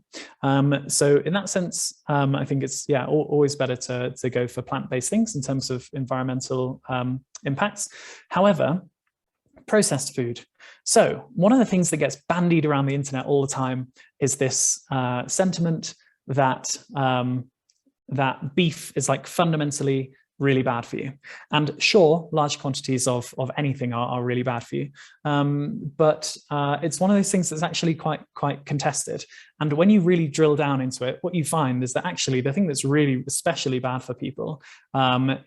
So in that sense, I think it's always better to go for plant-based things in terms of environmental impacts. However, processed food. So one of the things that gets bandied around the internet all the time is this sentiment that that beef is like fundamentally really bad for you. And sure, large quantities of anything are really bad for you. But it's one of those things that's actually quite contested. And when you really drill down into it, what you find is that actually the thing that's really especially bad for people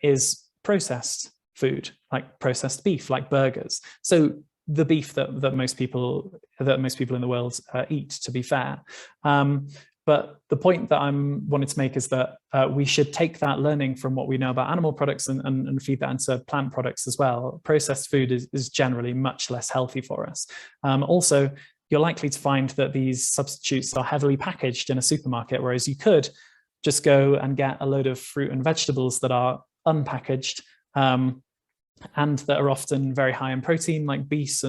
is processed food, like processed beef, like burgers. So the beef that most people in the world eat, to be fair. But the point that I'm wanting to make is that we should take that learning from what we know about animal products and feed that into plant products as well. Processed food is generally much less healthy for us. Also, you're likely to find that these substitutes are heavily packaged in a supermarket, whereas you could just go and get a load of fruit and vegetables that are unpackaged, and that are often very high in protein, like beans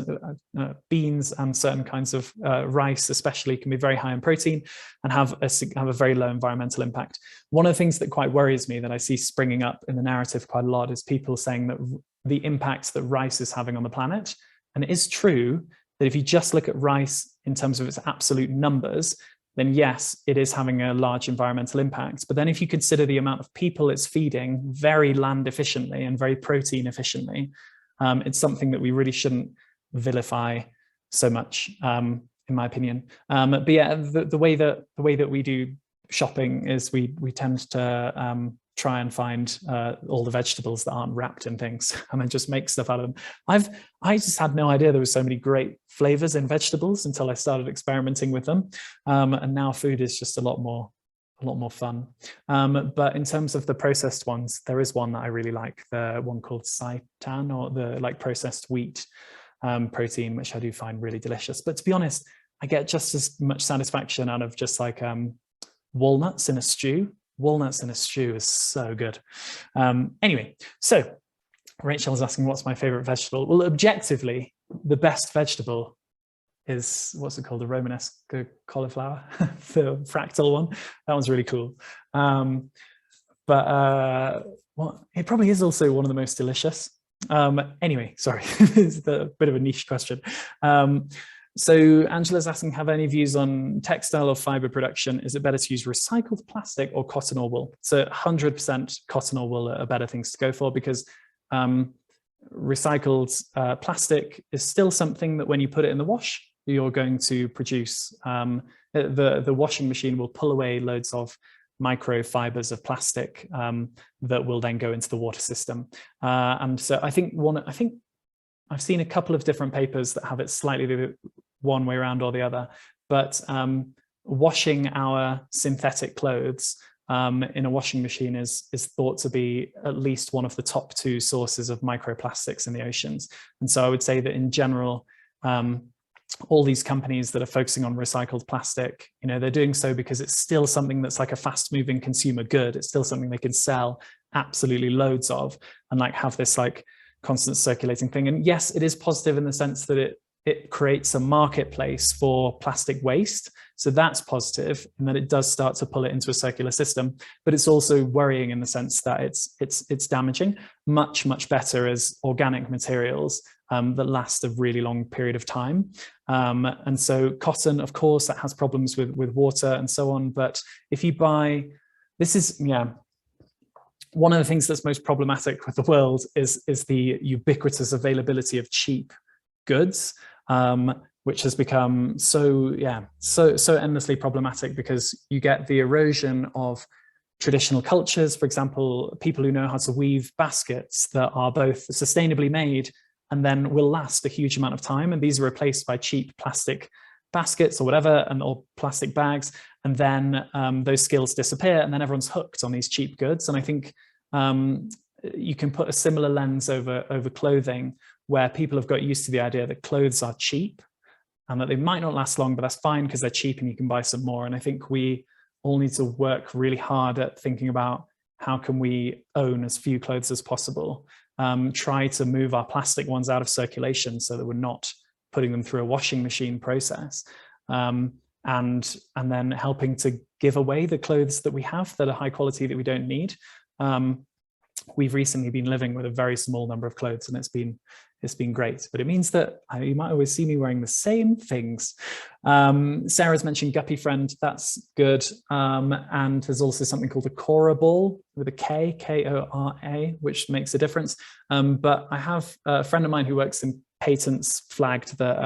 and certain kinds of rice especially can be very high in protein and have a very low environmental impact. One of the things that quite worries me that I see springing up in the narrative quite a lot is people saying that the impact that rice is having on the planet. And it is true that if you just look at rice in terms of its absolute numbers, then yes, it is having a large environmental impact. But then if you consider the amount of people it's feeding very land efficiently and very protein efficiently, it's something that we really shouldn't vilify so much, in my opinion. But yeah, the way that we do shopping is we tend to try and find all the vegetables that aren't wrapped in things and then just make stuff out of them. I just had no idea there were so many great flavors in vegetables until I started experimenting with them. And now food is just a lot more fun. But in terms of the processed ones, there is one that I really like, the one called seitan, or the like processed wheat protein, which I do find really delicious. But to be honest, I get just as much satisfaction out of just like walnuts in a stew. Walnuts in a stew is so good. Anyway, so Rachel is asking, what's my favorite vegetable? Well, objectively, the best vegetable is, what's it called? The Romanesque cauliflower, the fractal one. That one's really cool. Well, it probably is also one of the most delicious. Anyway, sorry, it's a bit of a niche question. So Angela's asking, have any views on textile or fiber production? Is it better to use recycled plastic or cotton or wool? So 100% cotton or wool are better things to go for, because recycled plastic is still something that when you put it in the wash, you're going to produce. The washing machine will pull away loads of microfibers of plastic that will then go into the water system. And so I think I've seen a couple of different papers that have it slightly the one way around or the other, but washing our synthetic clothes in a washing machine is thought to be at least one of the top 2 sources of microplastics in the oceans. And so I would say that in general, all these companies that are focusing on recycled plastic, you know, they're doing so because it's still something that's like a fast moving consumer good. It's still something they can sell absolutely loads of and like have this like constant circulating thing. And yes, it is positive in the sense that it creates a marketplace for plastic waste. So that's positive in that it does start to pull it into a circular system, but it's also worrying in the sense that it's damaging. Much better as organic materials that last a really long period of time. And so cotton, of course, that has problems with water and so on. But if you buy, this is, yeah, one of the things that's most problematic with the world is the ubiquitous availability of cheap goods, which has become so endlessly problematic, because you get the erosion of traditional cultures. For example, people who know how to weave baskets that are both sustainably made and then will last a huge amount of time, and these are replaced by cheap plastic baskets or whatever, or plastic bags, and then those skills disappear, and then everyone's hooked on these cheap goods. And I think you can put a similar lens over clothing, where people have got used to the idea that clothes are cheap and that they might not last long, but that's fine because they're cheap and you can buy some more. And I think we all need to work really hard at thinking about how can we own as few clothes as possible, try to move our plastic ones out of circulation so that we're not putting them through a washing machine process, and then helping to give away the clothes that we have that are high quality that we don't need. We've recently been living with a very small number of clothes, and it's been great, but it means that you might always see me wearing the same things. Sarah's mentioned Guppy Friend, that's good. And there's also something called a Cora ball with a K, K-O-R-A, which makes a difference. But I have a friend of mine who works in patents flagged that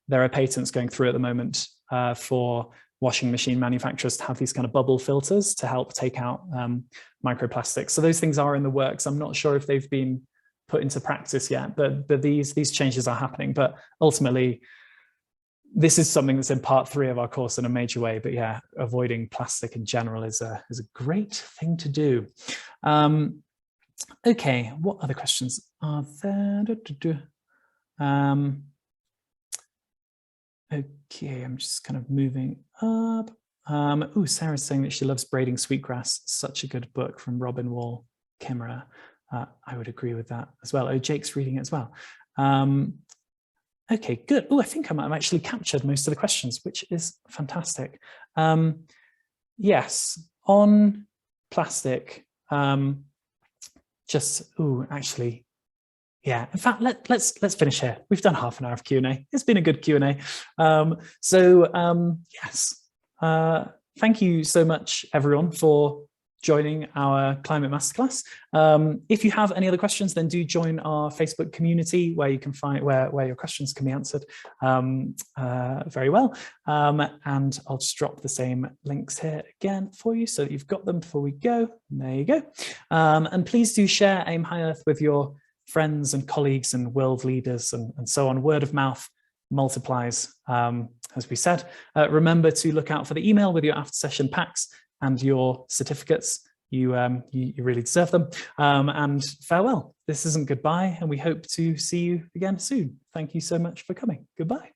there are patents going through at the moment for washing machine manufacturers to have these kind of bubble filters to help take out microplastics. So those things are in the works. I'm not sure if they've been put into practice yet, but these changes are happening. But ultimately, this is something that's in part 3 of our course in a major way. But yeah, avoiding plastic in general is a great thing to do. Okay, what other questions are there? Okay, I'm just kind of moving up. Oh, Sarah's saying that she loves Braiding Sweetgrass. Such a good book from Robin Wall Kimmerer. I would agree with that as well. Oh, Jake's reading it as well. Okay, good. Oh, I think I might have actually captured most of the questions, which is fantastic. Yes, on plastic, actually, yeah, in fact, let's finish here. We've done half an hour of Q&A. It's been a good Q&A. Yes, thank you so much, everyone, for joining our climate masterclass. If you have any other questions, then do join our Facebook community where you can find where your questions can be answered very well. And I'll just drop the same links here again for you so that you've got them before we go. There you go. And please do share AimHi Earth with your friends and colleagues and world leaders and so on. Word of mouth multiplies, as we said. Remember to look out for the email with your after session packs and your certificates. You really deserve them. And farewell. This isn't goodbye, and we hope to see you again soon. Thank you so much for coming. Goodbye.